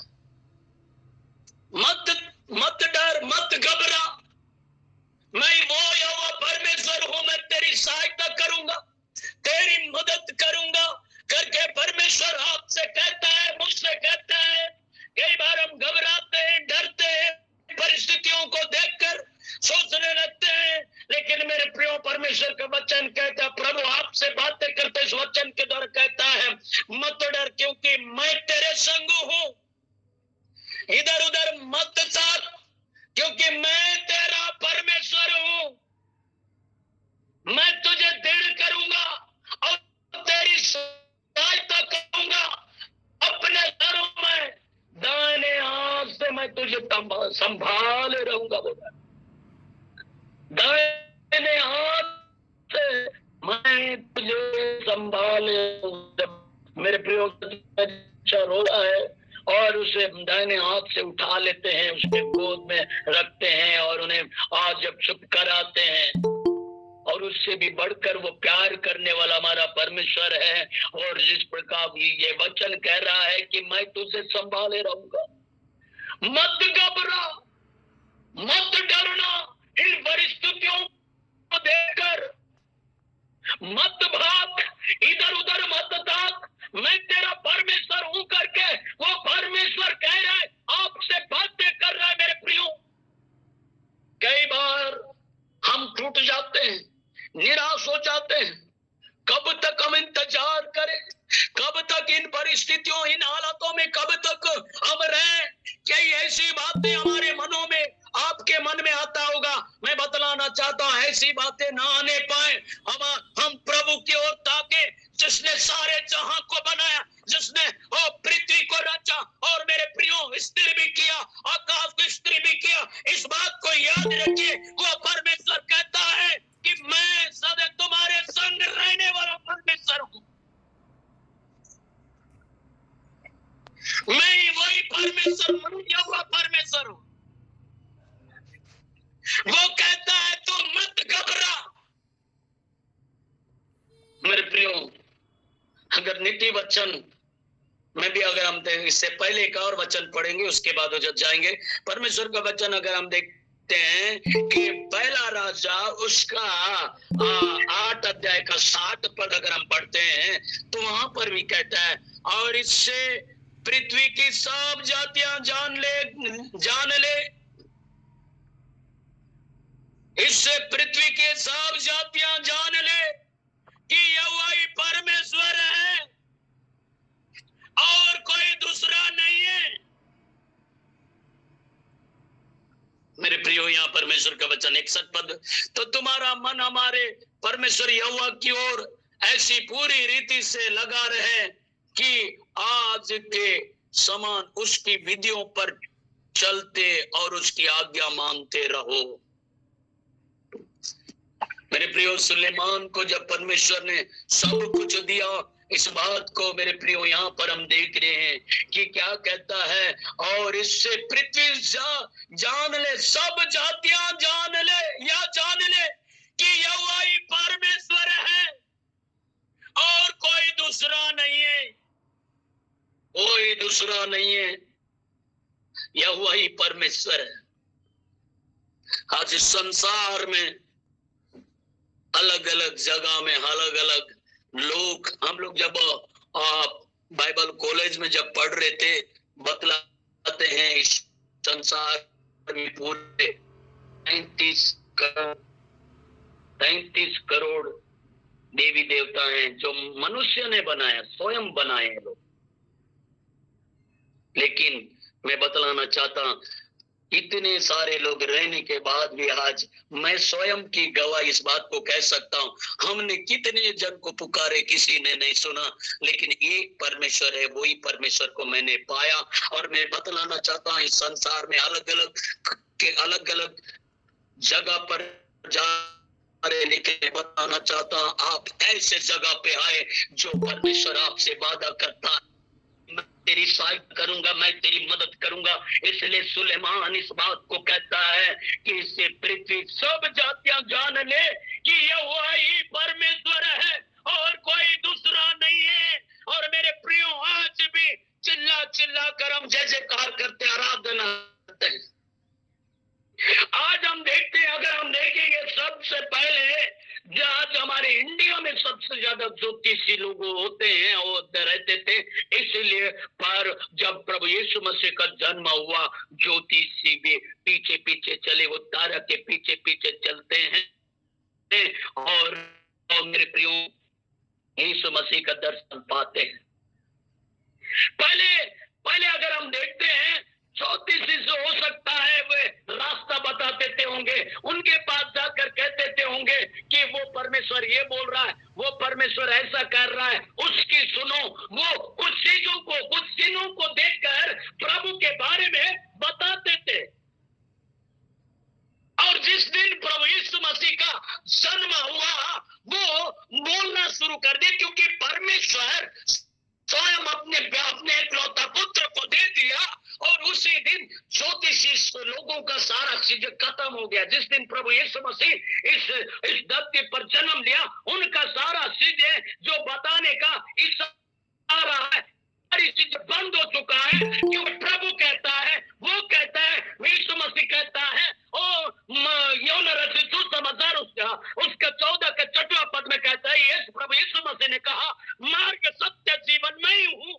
मत डर, मत घबरा, मैं वो यहोवा परमेश्वर हूं, मैं तेरी सहायता करूंगा, तेरी मदद करूंगा करके परमेश्वर आपसे कहता है, मुझसे कहता है। कई बार हम घबराते हैं, डरते हैं, परिस्थितियों को देखकर सोचने लगते हैं, लेकिन मेरे प्रिय परमेश्वर का वचन कहता है, प्रभु आपसे बातें करते इस वचन के द्वारा कहता है, मत डर क्योंकि मैं तेरे संग हूं, इधर उधर मत ताक क्योंकि मैं तेरा परमेश्वर हूं, मैं तुझे दृढ़ करूंगा मैं तुझे संभाले रहूंगा। बोला दाहिने हाथ से मैं तुझे संभाले। मेरे प्रयोग अच्छा रो रहा है और उसे दाहिने हाथ से उठा लेते हैं, उसके गोद में रखते हैं और उन्हें आज जब चुप कराते हैं। और उससे भी बढ़कर वो प्यार करने वाला हमारा परमेश्वर है। और जिस प्रकार ये वचन कह रहा है कि मैं तुझे संभाले रहूंगा, मत घबरा, मत डरना, इन परिस्थितियों को देखकर मत भाग, इधर उधर मत ताक, मैं तेरा परमेश्वर हूं करके वो परमेश्वर कह रहा है, आपसे बातें कर रहा है। मेरे प्रियो, कई बार हम टूट जाते हैं, निराश हो जाते हैं। कब तक हम इंतजार करें, कब तक इन परिस्थितियों, इन हालातों में कब तक हम रहें? कई ऐसी बातें हमारे मनों में, आपके मन में आता होगा। मैं बतलाना चाहता हूं, ऐसी बातें ना आने पाए। हम प्रभु की ओर ताके, जिसने सारे जहां को बनाया, जिसने पृथ्वी को रचा और मेरे प्रियो स्त्री भी किया, आकाश को स्त्री भी किया। इस बात को याद रखिए, वो परमेश्वर कहता है कि मैं सदा तुम्हारे संग रहने वाला परमेश्वर हूं। मैं वही परमेश्वर हूं, यहोवा परमेश्वर हूं। वो कहता है तुम मत घबरा। मेरे प्रियो, अगर नीति वचन में भी अगर हम इससे पहले एक और वचन पढ़ेंगे, उसके बाद हो जाएंगे। परमेश्वर का वचन अगर हम देखते हैं कि पहला राजा उसका 8 अध्याय का 60 पद अगर हम पढ़ते हैं तो वहां पर भी कहता है, और इससे पृथ्वी की सब जातियां जान ले, इससे पृथ्वी के सब जातियां जान ले कि यहोवा ही परमेश्वर है और कोई दूसरा नहीं है। मेरे प्रियो, यहाँ परमेश्वर का वचन 61 पद, तो तुम्हारा मन हमारे परमेश्वर यहोवा की ओर ऐसी पूरी रीति से लगा रहे कि आज के समान उसकी विधियों पर चलते और उसकी आज्ञा मानते रहो। मेरे प्रियो, सुलेमान को जब परमेश्वर ने सब कुछ दिया, इस बात को मेरे प्रियो यहाँ पर हम देख रहे हैं कि क्या कहता है, और इससे पृथ्वी जान ले, सब जातियां जान ले, या जान ले कि यहोवा ही परमेश्वर है और कोई दूसरा नहीं है, कोई दूसरा नहीं है, यहोवा ही परमेश्वर है। आज इस संसार में अलग अलग जगह में अलग अलग लोग, हम लोग जब बाइबल कॉलेज में जब पढ़ रहे थे, बतलाते हैं इस संसार में पूरे 33 करोड़ देवी देवता हैं जो मनुष्य ने बनाया, स्वयं बनाए हैं लोग। लेकिन मैं बतलाना चाहता, इतने सारे लोग रहने के बाद भी आज मैं स्वयं की गवाही इस बात को कह सकता हूं, हमने कितने जन को पुकारे, किसी ने नहीं सुना, लेकिन एक परमेश्वर है, वही परमेश्वर को मैंने पाया। और मैं बतलाना चाहता हूं, इस संसार में अलग अलग जगह पर जा रहे, लेकिन बताना चाहता हूं, आप ऐसे जगह पे आए जो परमेश्वर आपसे वादा करता है, मैं तेरी सहायता करूंगा, मैं तेरी मदद करूंगा। इसलिए सुलेमान इस बात को कहता है कि इससे पृथ्वी सब जातियां जान ले कि यहोवा ही परमेश्वर है और कोई दूसरा नहीं है। और मेरे प्रियो, आज भी चिल्ला चिल्ला कर हम जय जयकार करते, आराधना करते हैं। आज हम देखते हैं, अगर हम देखेंगे, सबसे पहले आज हमारे इंडिया में सबसे ज्यादा ज्योतिषी लोग होते हैं और रहते थे, इसलिए पर जब प्रभु यीशु मसीह का जन्म हुआ, ज्योतिषी भी पीछे पीछे चले, वो तारा के पीछे पीछे चलते हैं और मेरे प्रियो यीशु मसीह का दर्शन पाते हैं। पहले अगर हम देखते हैं, ज्योतिषी जो हो सकता है वे रास्ता बताते थे होंगे, उनके पास जाकर कहते थे होंगे कि वो परमेश्वर ये बोल रहा है, वो परमेश्वर ऐसा कर रहा है, उसकी सुनो। वो कुछ चीजों को, कुछ चिन्हों को देखकर प्रभु के बारे में बता ये दिन ज्योतिषी लोगों का सारा चीज खत्म हो गया। जिस दिन प्रभु यीशु मसीह इस धरती पर जन्म लिया, उनका सारा चीज जो बताने का इशारा है, सारी चीज बंद हो चुका है। क्योंकि प्रभु कहता है, वो कहता है, यीशु मसीह कहता है, ओ यूहन्ना रचित सुसमाचार उसका 14 के 6वां पद में कहता है, यीशु प्रभु यीशु मसीह ने कहा, मार्ग सत्य जीवन मैं ही हूँ।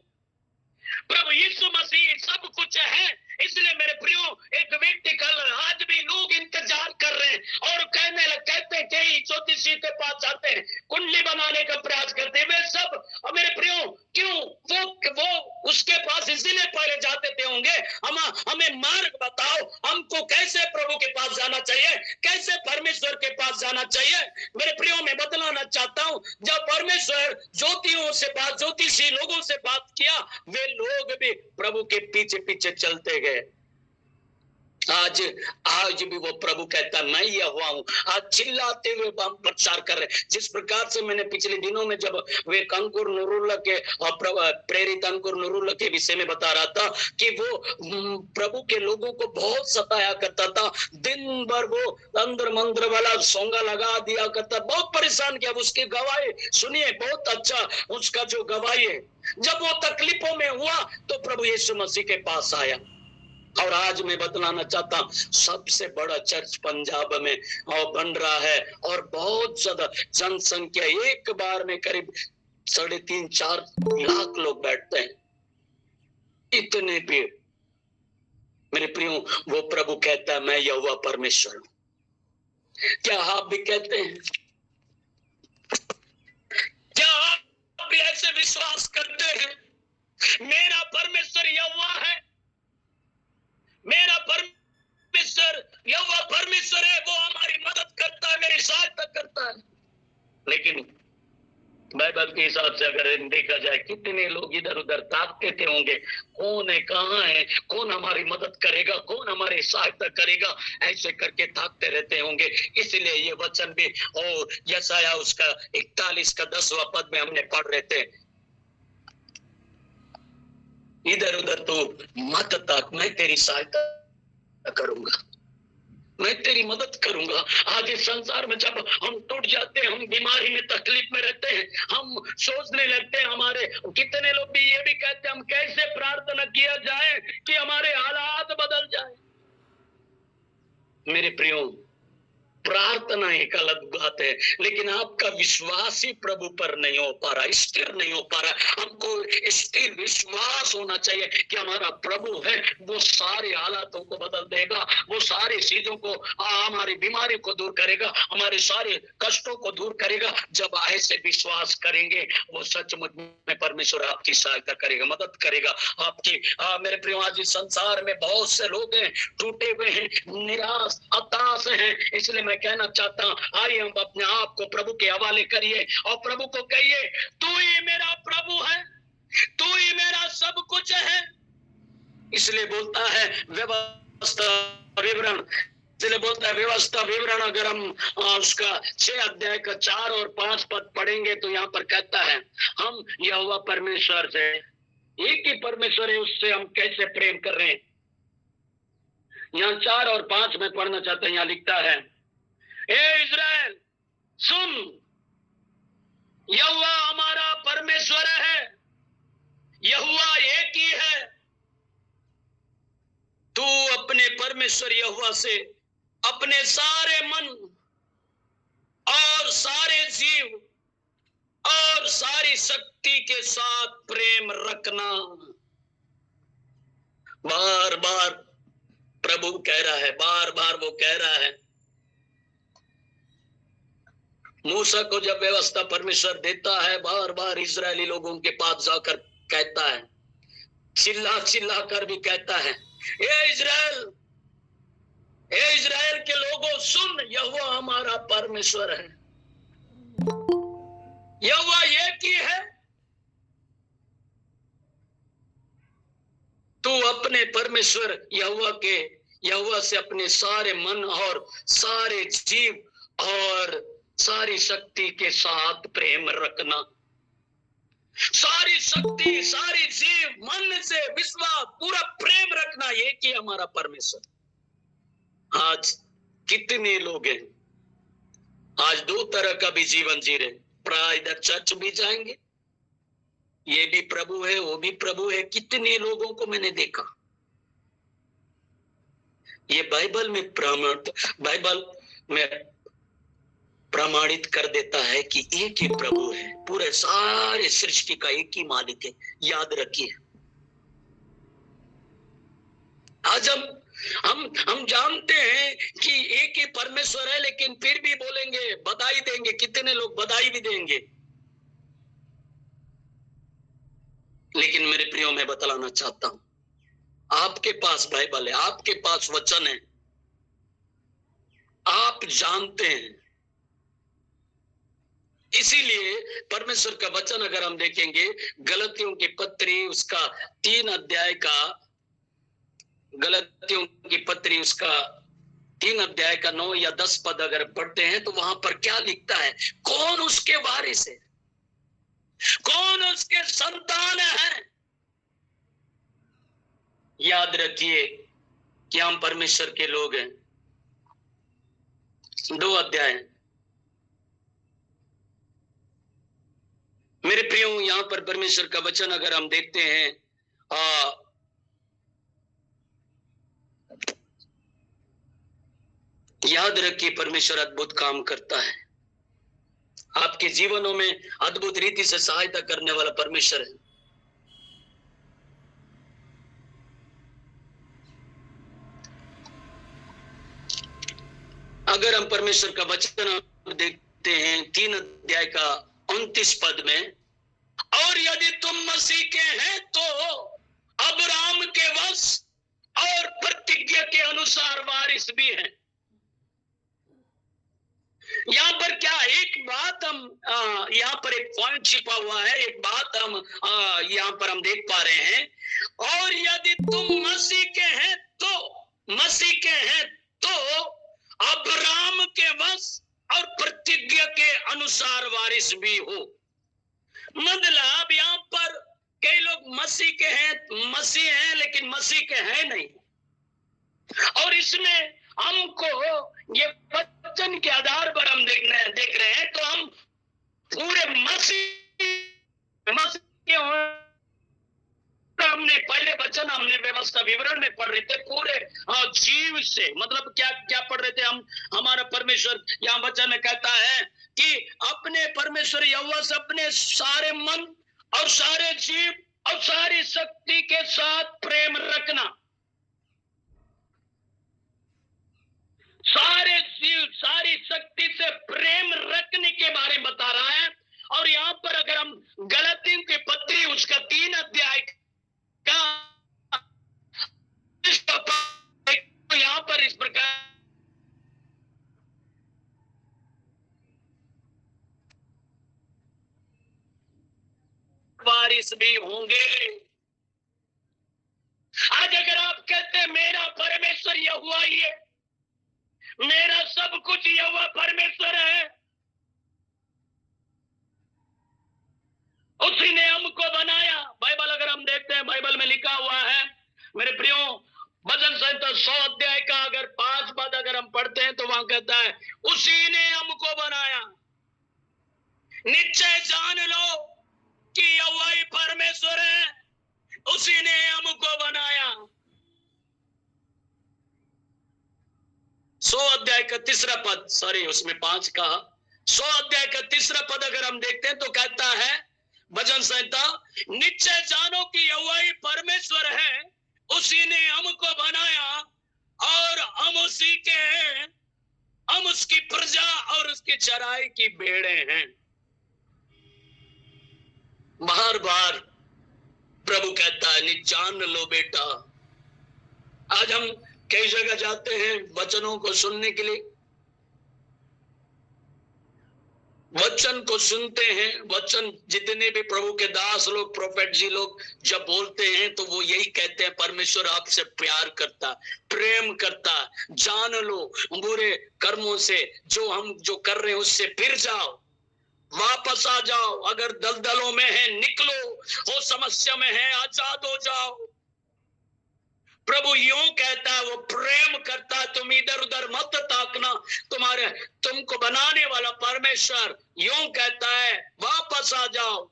प्रभु यीशु मसीह सब कुछ है। इसलिए मेरे प्रियो, एक व्यक्ति कल आज भी लोग इंतजार कर रहे हैं और कहते हैं कि ज्योतिषी के पास जाते हैं, कुंडली बनाने का प्रयास करते हैं। वे सब मेरे प्रियो, क्यों वो उसके पास इसलिए पहले जाते थे होंगे, हमें मार्ग बताओ, हमको कैसे प्रभु के पास जाना चाहिए, कैसे परमेश्वर के पास जाना चाहिए। मेरे प्रियो, मैं बतलाना चाहता हूं, जब परमेश्वर ज्योतिषी लोगों से बात किया, वे लोग भी प्रभु के पीछे पीछे चलते गए। आज भी वो प्रभु कहता मैं यहोवा हूं। आज चिल्लाते हुए प्रचार कर रहे। जिस प्रकार से मैंने पिछले दिनों में जब वे अंकुर नूरुल्लाह के प्रेरित अंकुर नूरुल्लाह के विषय में बता रहा था कि वो प्रभु के लोगों को बहुत सताया करता था, दिन भर वो अंदर मंत्र वाला सोंगा लगा दिया करता, बहुत परेशान किया। उसकी गवाही सुनिए, बहुत अच्छा उसका जो गवाही है। जब वो तकलीफों में हुआ तो प्रभु यीशु मसीह के पास आया। और आज मैं बतलाना चाहता हूं, सबसे बड़ा चर्च पंजाब में बन रहा है और बहुत ज्यादा जनसंख्या, एक बार में करीब 3.5-4 लाख लोग बैठते हैं, इतने भी। मेरे प्रियो, वो प्रभु कहता है मैं यहोवा परमेश्वर हूं। क्या आप भी कहते हैं? क्या आप भी ऐसे विश्वास करते हैं? मेरा परमेश्वर यहोवा है, मेरा परमेश्वर यहोवा परमेश्वर है, वो हमारी मदद करता है, मेरी सहायता करता है। लेकिन बाइबल के हिसाब से अगर देखा जाए, कितने लोग इधर उधर ताकते होंगे, कौन है, कहाँ है, कौन हमारी मदद करेगा, कौन हमारी सहायता करेगा, ऐसे करके ताकते रहते होंगे। इसलिए ये वचन भी और यशायाह उसका 41 का 10वां पद में हमने पढ़ रहे थे, इधर उधर तो मत ताक, मैं तेरी सहायता करूंगा, मैं तेरी मदद करूंगा। आज इस संसार में जब हम टूट जाते हैं, हम बीमारी में तकलीफ में रहते हैं, हम सोचने लगते हैं, हमारे कितने लोग भी ये भी कहते हैं हम कैसे प्रार्थना किया जाए कि हमारे हालात बदल जाए। मेरे प्रियो, प्रार्थना एक अलग बात है, लेकिन आपका विश्वास ही प्रभु पर नहीं हो पा रहा, स्थिर नहीं हो पा रहा। हमको स्थिर विश्वास होना चाहिए कि हमारा प्रभु है, वो सारे हालातों को बदल देगा, वो सारी चीजों को, हमारी बीमारी को दूर करेगा, हमारे सारे कष्टों को दूर करेगा। जब ऐसे विश्वास करेंगे, वो सचमुच में परमेश्वर आपकी सहायता करेगा, मदद करेगा आपकी। मेरे प्रियो, आज इस संसार में बहुत से लोग हैं, टूटे हुए हैं, निराश हताश हैं। इसलिए मैं कहना चाहता हूं, आइए हम अपने आप को प्रभु के हवाले करिए और प्रभु को कहिए, तू ही मेरा प्रभु है, तू ही मेरा सब कुछ है। इसलिए बोलता है व्यवस्था विवरण, इसलिए बोलता है व्यवस्था विवरण। अगर हम उसका 6 अध्याय का 4 और 5 पद पढ़ेंगे तो यहाँ पर कहता है, हम यहोवा परमेश्वर से, एक ही परमेश्वर है, उससे हम कैसे प्रेम कर रहे हैं। यहाँ 4 और 5 में पढ़ना चाहते हैं। यहाँ लिखता है, ए इज़राइल सुन, यहोवा हमारा परमेश्वर है, यहोवा एक ही है। तू अपने परमेश्वर यहोवा से अपने सारे मन और सारे जीव और सारी शक्ति के साथ प्रेम रखना। बार बार प्रभु कह रहा है, बार बार वो कह रहा है। मूसा को जब व्यवस्था परमेश्वर देता है, बार बार इजरायली लोगों के पास जाकर कहता है, चिल्ला चिल्ला कर भी कहता है, ए इजराइल के लोगों सुन, यहोवा हमारा परमेश्वर है, यहोवा एक ही है। तू अपने परमेश्वर यहोवा से अपने सारे मन और सारे जीव और सारी शक्ति के साथ प्रेम रखना। सारी शक्ति, सारी जीव, मन से विश्वास, पूरा प्रेम रखना, ये कि हमारा परमेश्वर। आज कितने लोग हैं आज दो तरह का भी जीवन जी रहे। प्राय इधर चर्च भी जाएंगे, ये भी प्रभु है वो भी प्रभु है। कितने लोगों को मैंने देखा। ये बाइबल में प्रमाणित कर देता है कि एक ही प्रभु है, पूरे सारे सृष्टि का एक ही मालिक है। याद रखिए, आज हम जानते हैं कि एक ही परमेश्वर है, लेकिन फिर भी बोलेंगे, बधाई देंगे। कितने लोग बधाई भी देंगे। लेकिन मेरे प्रियो, मैं बतलाना चाहता हूं, आपके पास बाइबल है, आपके पास वचन है, आप जानते हैं। इसीलिए परमेश्वर का वचन अगर हम देखेंगे, गलतियों की पत्री उसका 3 अध्याय का, गलतियों की पत्री उसका 3 अध्याय का 9 या 10 पद अगर पढ़ते हैं तो वहां पर क्या लिखता है? कौन उसके वारिस है, कौन उसके संतान है। याद रखिए कि हम परमेश्वर के लोग हैं। 2 अध्याय मेरे प्रियो, यहां पर परमेश्वर का वचन अगर हम देखते हैं, याद रखिए परमेश्वर अद्भुत काम करता है। आपके जीवनों में अद्भुत रीति से सहायता करने वाला परमेश्वर है। अगर हम परमेश्वर का वचन देखते हैं 3 अध्याय का 29 पद में, और यदि तुम मसीह के हैं तो अब्राहम के वंश और प्रतिज्ञा के अनुसार वारिस भी हैं। यहाँ पर क्या एक बात हम यहाँ पर एक पॉइंट छिपा हुआ है, एक बात हम यहाँ पर हम देख पा रहे हैं। और यदि तुम मसीह के हैं तो अब्राहम के वंश और प्रतिज्ञा के अनुसार वारिस भी हो। मतलब यहाँ पर कई लोग मसीह के हैं, मसीह हैं, लेकिन मसीह के हैं नहीं। और इसमें हमको ये वचन के आधार पर हम देख रहे हैं, तो हम पूरे मसीह हमने पहले वचन, हमने व्यवस्था विवरण में पढ़ रहे थे पूरे जीव से। मतलब क्या पढ़ रहे थे हम? हमारा परमेश्वर यहाँ वचन में कहता है कि अपने परमेश्वर यहोवा से अपने सारे मन और सारे जीव और सारी शक्ति के साथ प्रेम रखना। सारे जीव सारी शक्ति से प्रेम रखने के बारे में बता रहा है। और यहाँ पर अगर हम गलतियों की पत्री उसका 3 अध्याय का तो यहाँ पर इस प्रकार वारिस भी होंगे। आज अगर आप कहते हैं मेरा परमेश्वर यहोवा ही है, मेरा सब कुछ यहोवा परमेश्वर है, उसी ने हमको बनाया। बाइबल अगर हम देखते हैं, बाइबल में लिखा हुआ है मेरे प्रियो, भजन संहिता 100 अध्याय का अगर 5 पद अगर हम पढ़ते हैं तो वहां कहता है उसी ने हमको बनाया। निश्चय जान लो कि यहोवा ही परमेश्वर है, उसी ने हमको बनाया। 100 अध्याय का 3 पद, सॉरी उसमें 5 कहा, 100 अध्याय का 3 पद अगर हम देखते हैं तो कहता है भजन संहिता, निश्चय जानो कि यहोवा ही परमेश्वर है, उसी ने हमको बनाया और हम उसी के हैं, हम उसकी प्रजा और उसकी चराई की भेड़े हैं। बार बार प्रभु कहता है जान लो बेटा। आज हम कई जगह जाते हैं वचनों को सुनने के लिए, वचन को सुनते हैं। वचन जितने भी प्रभु के दास लोग, प्रोफेट जी लोग जब बोलते हैं तो वो यही कहते हैं परमेश्वर आपसे प्यार करता, प्रेम करता। जान लो, बुरे कर्मों से जो हम जो कर रहे हैं उससे फिर जाओ। वापस आ जाओ। अगर दलदलों में है निकलो, हो समस्या में है आजाद हो जाओ। प्रभु यूं कहता है, वो प्रेम करता है, तुम इधर उधर मत ताकना। तुमको बनाने वाला परमेश्वर यूं कहता है, वापस आ जाओ।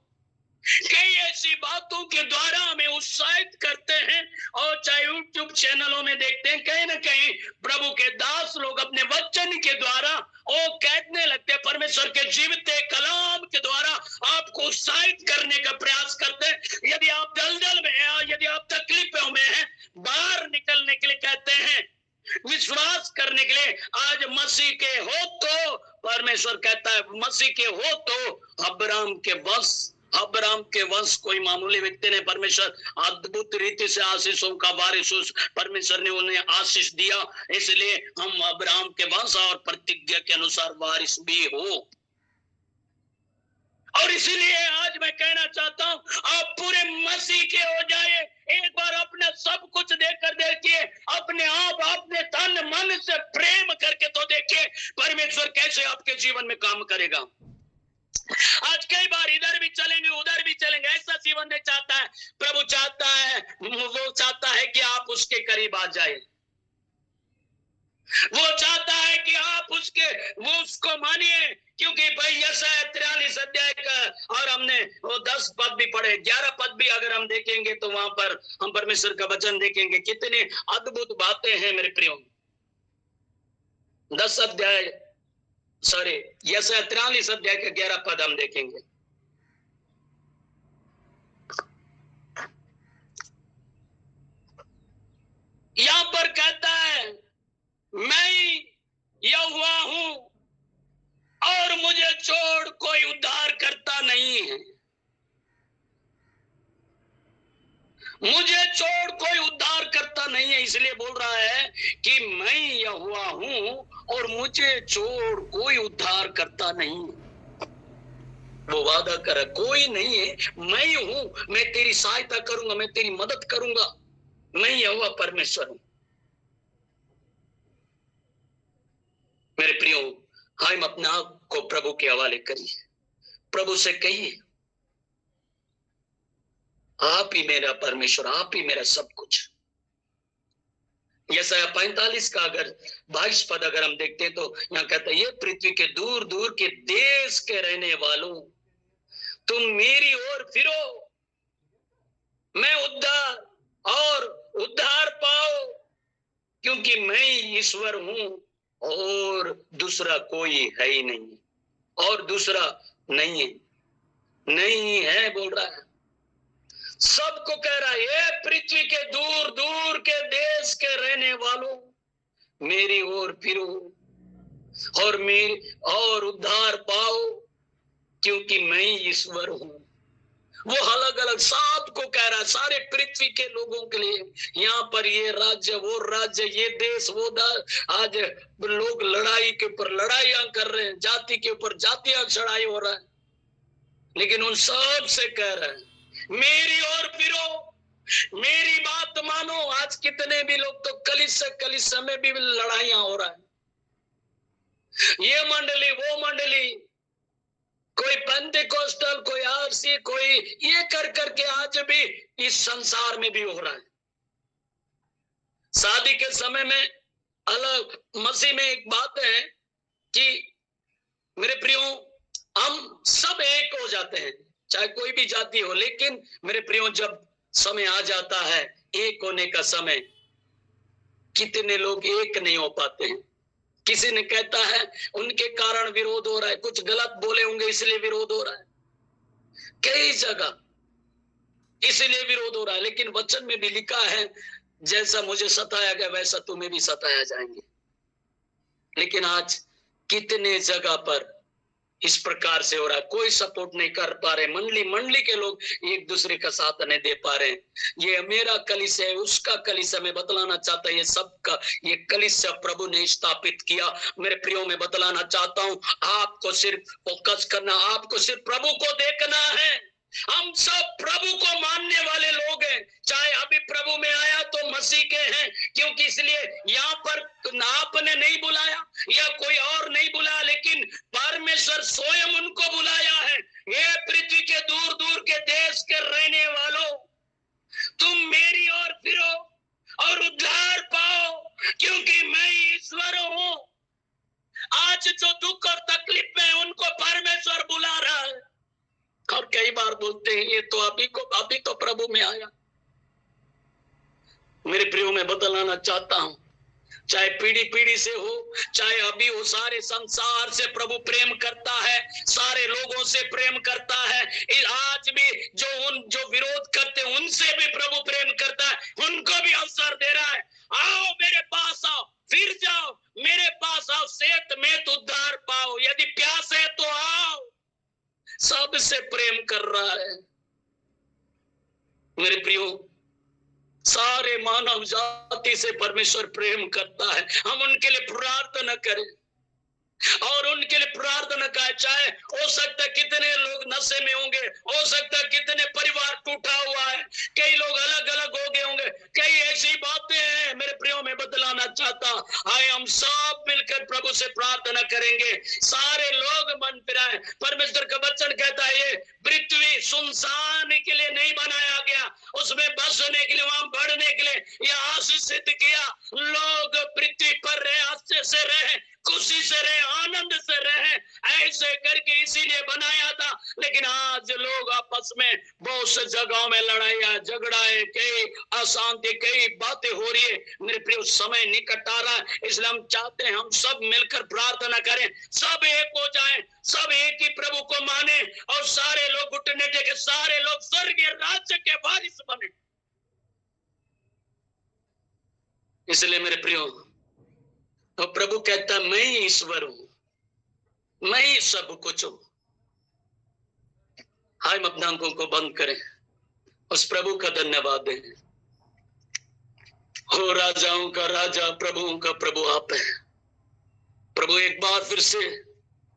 कई ऐसी बातों के द्वारा हमें उत्साहित करते हैं, और चाहे यूट्यूब चैनलों में देखते हैं, कहीं ना कहीं प्रभु के दास लोग अपने वचन के द्वारा वो कहने लगते हैं, परमेश्वर के जीवित कलाम के द्वारा आपको उत्साहित करने का प्रयास करते हैं। यदि आप दलदल में हैं और यदि आप तकलीफों में हैं, बाहर निकलने के लिए कहते हैं, विश्वास करने के लिए आज मसीह के हो तो, परमेश्वर कहता है मसीह के हो तो अब्राहम के वंश कोई मामूली व्यक्ति ने, परमेश्वर अद्भुत रीति से आशीषों का वारिस परमेश्वर ने उन्हें आशीष दिया, इसलिए हम अब्राहम के वंश और प्रतिज्ञा के अनुसार वारिस भी हो। और इसीलिए आज मैं कहना चाहता हूं, आप पूरे मसीह के हो जाए। एक बार अपने सब कुछ देकर देखिए, अपने आप अपने तन मन से प्रेम करके तो देखिए परमेश्वर कैसे आपके जीवन में काम करेगा। आज कई बार इधर भी चलेंगे उधर भी चलेंगे, ऐसा जीवन नहीं चाहता है। प्रभु चाहता है, वो चाहता है कि आप उसके करीब आ जाए। वो चाहता है कि आप उसको मानिए, क्योंकि भाई यशायाह 43 अध्याय का, और हमने वो 10 पद भी पढ़े, 11 पद भी अगर हम देखेंगे तो वहां पर हम परमेश्वर का वचन देखेंगे, कितनी अद्भुत बातें हैं मेरे प्रियो। 10 अध्याय यशायाह 43 अध्याय का 11 पद हम देखेंगे। यहां पर कहता है, मैं यहोवा हूं और मुझे छोड़ कोई उद्धार करता नहीं है। मुझे छोड़ कोई उद्धार करता नहीं है, इसलिए बोल रहा है कि मैं यहोवा हूं और मुझे छोड़ कोई उद्धार करता नहीं। वो वादा कर, कोई नहीं है, मैं हूं, मैं तेरी सहायता करूंगा, मैं तेरी मदद करूंगा, मैं यहोवा परमेश्वर हूं। मेरे प्रियो, हम अपने आप को प्रभु के हवाले करिए, प्रभु से कहिए, आप ही मेरा परमेश्वर, आप ही मेरा सब कुछ। यशायाह 45 का अगर 22 पद अगर हम देखते हैं तो यहाँ कहता है, ये पृथ्वी के दूर दूर के देश के रहने वालों, तुम मेरी ओर फिरो, मैं उद्धार पाओ, क्योंकि मैं ईश्वर हूं और दूसरा कोई है ही नहीं, और दूसरा नहीं है बोल रहा है। सबको कह रहा है, ये पृथ्वी के दूर दूर के देश के रहने वालों, मेरी ओर फिरो और उद्धार पाओ, क्योंकि मैं ईश्वर हूं। वो अलग अलग सबको कह रहा है, सारे पृथ्वी के लोगों के लिए। यहाँ पर ये राज्य वो राज्य, ये देश वो आज लोग लड़ाई के ऊपर लड़ाइयां कर रहे हैं, जाति के ऊपर जातियां चढ़ाई हो रहा है, लेकिन उन सब से कह रहा है, मेरी ओर फिरो, मेरी बात मानो। आज कितने भी लोग तो कलीसिया में भी लड़ाइयां हो रहा है, ये मंडली वो मंडली, कोई पेंटेकोस्टल, कोई आरसी, कोई ये कर करके आज भी इस संसार में भी हो रहा है। शादी के समय में अलग, मसीह में एक बात है कि मेरे प्रियो, हम सब एक हो जाते हैं, चाहे कोई भी जाति हो, लेकिन मेरे प्रियो जब समय आ जाता है एक होने का समय, कितने लोग एक नहीं हो पाते हैं। किसी ने कहता है उनके कारण विरोध हो रहा है, कुछ गलत बोले होंगे इसलिए विरोध हो रहा है, कई जगह इसलिए विरोध हो रहा है। लेकिन वचन में भी लिखा है, जैसा मुझे सताया गया वैसा तुम्हें भी सताया जाएंगे। लेकिन आज कितने जगह पर इस प्रकार से हो रहा है, कोई सपोर्ट नहीं कर पा रहे, मंडली के लोग एक दूसरे का साथ नहीं दे पा रहे। ये मेरा कलीसिया है, उसका कलीसिया, में बतलाना चाहता है, ये सबका ये कलीसिया प्रभु ने स्थापित किया। मेरे प्रियो में बतलाना चाहता हूं, आपको सिर्फ फोकस करना, आपको सिर्फ प्रभु को देखना है। हम सब प्रभु को मानने वाले लोग हैं, चाहे अभी प्रभु में आया तो मसीह के हैं, क्योंकि इसलिए यहाँ पर आपने नहीं बुलाया या कोई और नहीं बुलाया, लेकिन परमेश्वर स्वयं उनको बुलाया है। ये पृथ्वी के दूर दूर के देश के रहने वालों, तुम मेरी ओर फिरो और उद्धार पाओ, क्योंकि मैं ईश्वर हूं। आज जो दुख और तकलीफ में उनको परमेश्वर बुला रहा है। और कई बार बोलते हैं ये तो अभी तो प्रभु में आया। मेरे प्रियो, मैं बदलाना चाहता हूं, चाहे पीढ़ी पीढ़ी से हो, चाहे अभी हो, सारे संसार से प्रभु प्रेम करता है, सारे लोगों से प्रेम करता है। आज भी जो विरोध करते हैं उनसे भी प्रभु प्रेम करता है, उनको भी अवसर दे रहा है। आओ मेरे पास आओ, फिर जाओ मेरे पास आओ, सेत में तो उद्धार पाओ। यदि प्यास है तो आओ, सबसे प्रेम कर रहा है। मेरे प्रियो, सारे मानव जाति से परमेश्वर प्रेम करता है। हम उनके लिए प्रार्थना करें और उनके लिए प्रार्थना करें। चाहे हो सकता है कितने लोग नशे में होंगे, हो सकता है कितने परिवार टूटा हुआ है, कई लोग अलग अलग हो गए होंगे, कई ऐसी बातें हैं। मेरे प्रियो, में बदलाना चाहता, आए हम सब मिलकर प्रभु से प्रार्थना करेंगे, सारे लोग मन फिराएं। परमेश्वर का वचन कहता है ये पृथ्वी सुनसान के लिए नहीं बनाया गया, उसमें बसने के लिए, वहां बढ़ने के लिए यह आशीषित किया। लोग पृथ्वी पर रहे, अच्छे से रहे, खुशी से रहे, आनंद से रहे, ऐसे करके इसीलिए बनाया था। लेकिन आज लोग आपस में बहुत से जगहों में लड़ाई झगड़ा है, कई अशांति, कई बातें हो रही है। मेरे प्रिय, समय निकट आ रहा है, इसलिए हम चाहते हैं हम सब मिलकर प्रार्थना करें, सब एक हो जाएं, सब एक ही प्रभु को माने और सारे लोग घुटने टेके, सारे लोग स्वर्गीय राज्य के वारिस बने। इसलिए मेरे प्रियो, तो प्रभु कहता है मैं ही ईश्वर हूं, मैं ही सब कुछ हूं। हम अपने आंखों को बंद करें, उस प्रभु का धन्यवाद दें। हो राजाओं का राजा, प्रभुओं का प्रभु आप है। प्रभु, एक बार फिर से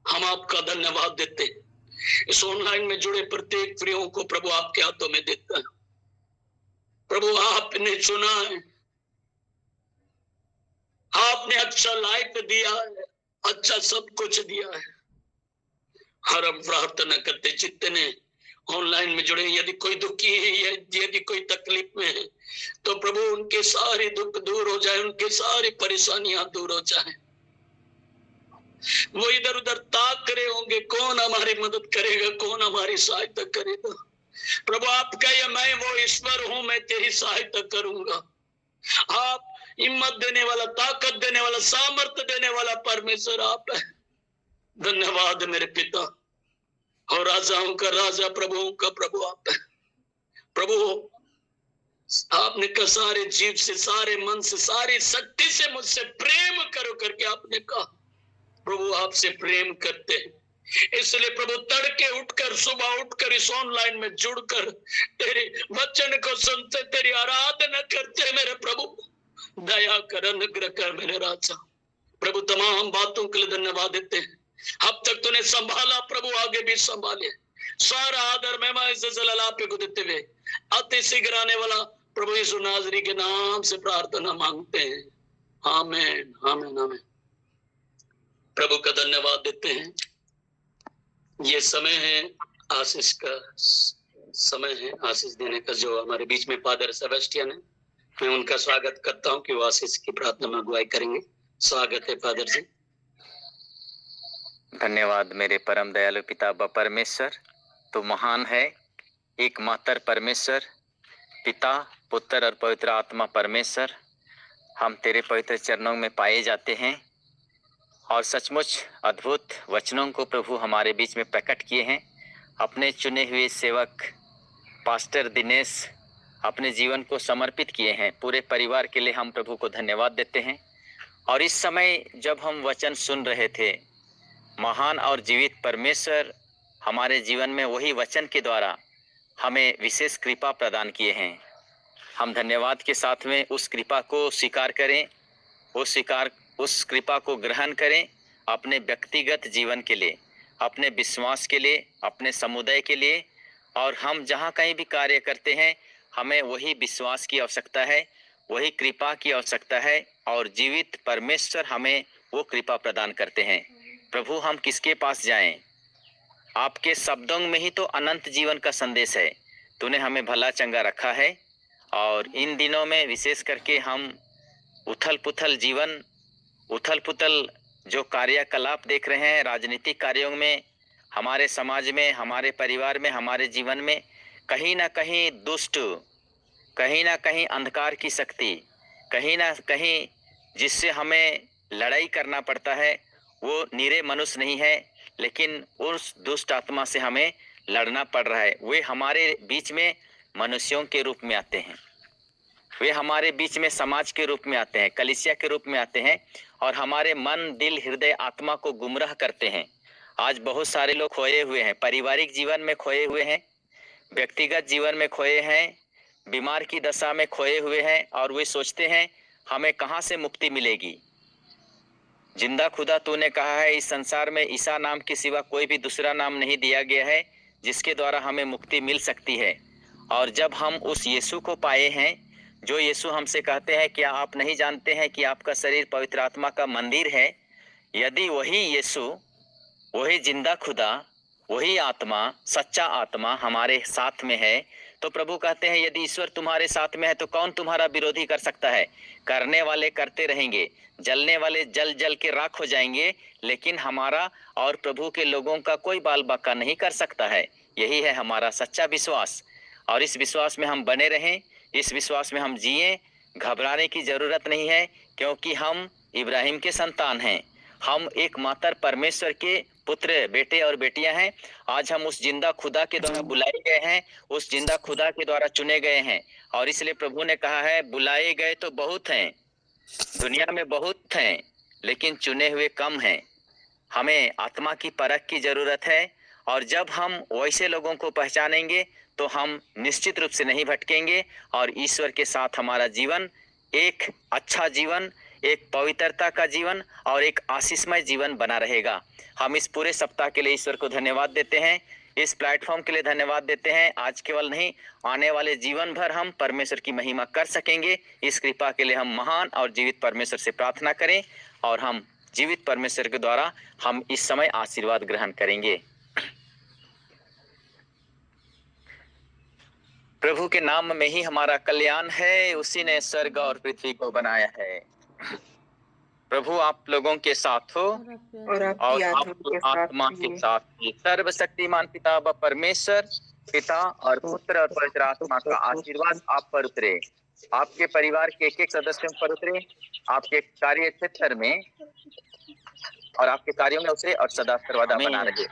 हम आपका धन्यवाद देते हैं। इस ऑनलाइन में जुड़े प्रत्येक प्रियों को प्रभु आपके हाथों में देता है। प्रभु, आपने चुना है, आपने अच्छा लाइफ दिया है, अच्छा सब कुछ दिया है। हर हम प्रार्थना करते, जितने ऑनलाइन में जुड़े, यदि कोई दुखी है, यदि कोई तकलीफ में है, तो प्रभु उनके सारे दुख दूर हो जाए, उनके सारी परेशानियां दूर हो जाए। वो इधर उधर ताक रहे होंगे, कौन हमारी मदद करेगा, कौन हमारी सहायता करेगा। प्रभु, आप कहिए मैं वो ईश्वर हूं, मैं तेरी सहायता करूंगा। आप हिम्मत देने वाला, ताकत देने वाला, सामर्थ्य देने वाला परमेश्वर आप है। धन्यवाद मेरे पिता, और राजाओं का राजा, प्रभुओं का प्रभु आप है। प्रभु, आपने कहा सारे जीव से, सारे मन से, सारी शक्ति से मुझसे प्रेम करो करके आपने कहा। प्रभु, आपसे प्रेम करते हैं, इसलिए प्रभु तड़के उठकर, सुबह उठकर इस ऑनलाइन में जुड़कर तेरे वचन को सुनते, तेरी आराधना करते। मेरे प्रभु, दया कर, अनुग्रह कर मेरे राजा। प्रभु, तमाम बातों के लिए धन्यवाद देते हैं। अब तक तूने संभाला प्रभु, आगे भी संभाले। सारा आदर महिमा इज्जत जलाल आप को देते हुए अति शीघ्र आने वाला प्रभु यीशु नाज़री के नाम से प्रार्थना मांगते हैं। आमीन, आमीन, आमीन। प्रभु का धन्यवाद देते हैं। ये समय है आशीष का, समय है आशीष देने का, जो हमारे बीच में फादर सेबेस्टियन है। मैं उनका स्वागत करता हूं कि वो आशीष की प्रार्थना में अगुवाई करेंगे। स्वागत है फादर जी। धन्यवाद मेरे परम दयालु पिता परमेश्वर, तो महान है, एकमात्र परमेश्वर, पिता, पुत्र और पवित्र आत्मा परमेश्वर। हम तेरे पवित्र चरणों में पाए जाते हैं और सचमुच अद्भुत वचनों को प्रभु हमारे बीच में प्रकट किए हैं। अपने चुने हुए सेवक पास्टर दिनेश अपने जीवन को समर्पित किए हैं। पूरे परिवार के लिए हम प्रभु को धन्यवाद देते हैं। और इस समय जब हम वचन सुन रहे थे, महान और जीवित परमेश्वर हमारे जीवन में वही वचन के द्वारा हमें विशेष कृपा प्रदान किए हैं। हम धन्यवाद के साथ में उस कृपा को स्वीकार करें, उस कृपा को ग्रहण करें अपने व्यक्तिगत जीवन के लिए, अपने विश्वास के लिए, अपने समुदाय के लिए। और हम जहाँ कहीं भी कार्य करते हैं, हमें वही विश्वास की आवश्यकता है, वही कृपा की आवश्यकता है और जीवित परमेश्वर हमें वो कृपा प्रदान करते हैं। प्रभु हम किसके पास जाएं? आपके शब्दों में ही तो अनंत जीवन का संदेश है। तूने हमें भला चंगा रखा है और इन दिनों में विशेष करके हम उथल पुथल जो कार्यकलाप देख रहे हैं राजनीतिक कार्यों में, हमारे समाज में, हमारे परिवार में, हमारे जीवन में कहीं ना कहीं दुष्ट, कहीं ना कहीं अंधकार की शक्ति, कहीं ना कहीं जिससे हमें लड़ाई करना पड़ता है, वो निरे मनुष्य नहीं है, लेकिन उस दुष्ट आत्मा से हमें लड़ना पड़ रहा है। वे हमारे बीच में मनुष्यों के रूप में आते हैं, वे हमारे बीच में समाज के रूप में आते हैं, कलीसिया के रूप में आते हैं और हमारे मन, दिल, हृदय, आत्मा को गुमराह करते हैं। आज बहुत सारे लोग खोए हुए हैं, पारिवारिक जीवन में खोए हुए हैं, व्यक्तिगत जीवन में खोए हैं, बीमार की दशा में खोए हुए हैं और वे सोचते हैं हमें कहाँ से मुक्ति मिलेगी। जिंदा खुदा तूने कहा है इस संसार में ईसा नाम के सिवा कोई भी दूसरा नाम नहीं दिया गया है जिसके द्वारा हमें मुक्ति मिल सकती है। और जब हम उस यीशु को पाए हैं, जो यीशु हमसे कहते हैं क्या आप नहीं जानते हैं कि आपका शरीर पवित्र आत्मा का मंदिर है? यदि वही यीशु, वही जिंदा खुदा, वही आत्मा, सच्चा आत्मा हमारे साथ में है, तो प्रभु कहते हैं यदि ईश्वर तुम्हारे साथ में है तो कौन तुम्हारा विरोधी कर सकता है? करने वाले करते रहेंगे, जलने वाले जल जल के राख हो जाएंगे, लेकिन हमारा और प्रभु के लोगों का कोई बाल बाका नहीं कर सकता है। यही है हमारा सच्चा विश्वास और इस विश्वास में हम बने रहें, इस विश्वास में हम जिएं। घबराने की जरूरत नहीं है क्योंकि हम इब्राहिम के संतान हैं, हम एक मातर परमेश्वर के पुत्र, बेटे और बेटियां हैं। आज हम उस जिंदा खुदा के द्वारा बुलाए गए हैं, उस जिंदा खुदा के द्वारा चुने गए हैं और इसलिए प्रभु ने कहा है बुलाए गए तो बहुत हैं, दुनिया में बहुत हैं, लेकिन चुने हुए कम हैं। हमें आत्मा की परख की जरूरत है और जब हम वैसे लोगों को पहचानेंगे तो हम निश्चित रूप से नहीं भटकेंगे और ईश्वर के साथ हमारा जीवन एक अच्छा जीवन, एक पवित्रता का जीवन और एक आशीषमय जीवन बना रहेगा। हम इस पूरे सप्ताह के लिए ईश्वर को धन्यवाद देते हैं, इस प्लेटफॉर्म के लिए धन्यवाद देते हैं। आज केवल नहीं, आने वाले जीवन भर हम परमेश्वर की महिमा कर सकेंगे। इस कृपा के लिए हम महान और जीवित परमेश्वर से प्रार्थना करें और हम जीवित परमेश्वर के द्वारा हम इस समय आशीर्वाद ग्रहण करेंगे। प्रभु के नाम में ही हमारा कल्याण है, उसी ने स्वर्ग और पृथ्वी को बनाया है। प्रभु आप लोगों के साथ हो और आपकी आत्मा के साथ भी। सर्वशक्तिमान पिता व परमेश्वर, पिता और पुत्र और पवित्र आत्मा का आशीर्वाद आप पर उतरे, आपके परिवार के एक एक सदस्यों पर उतरे, आपके कार्य क्षेत्र में और आपके कार्यों में उतरे और सदा सर्वदा बना रहे।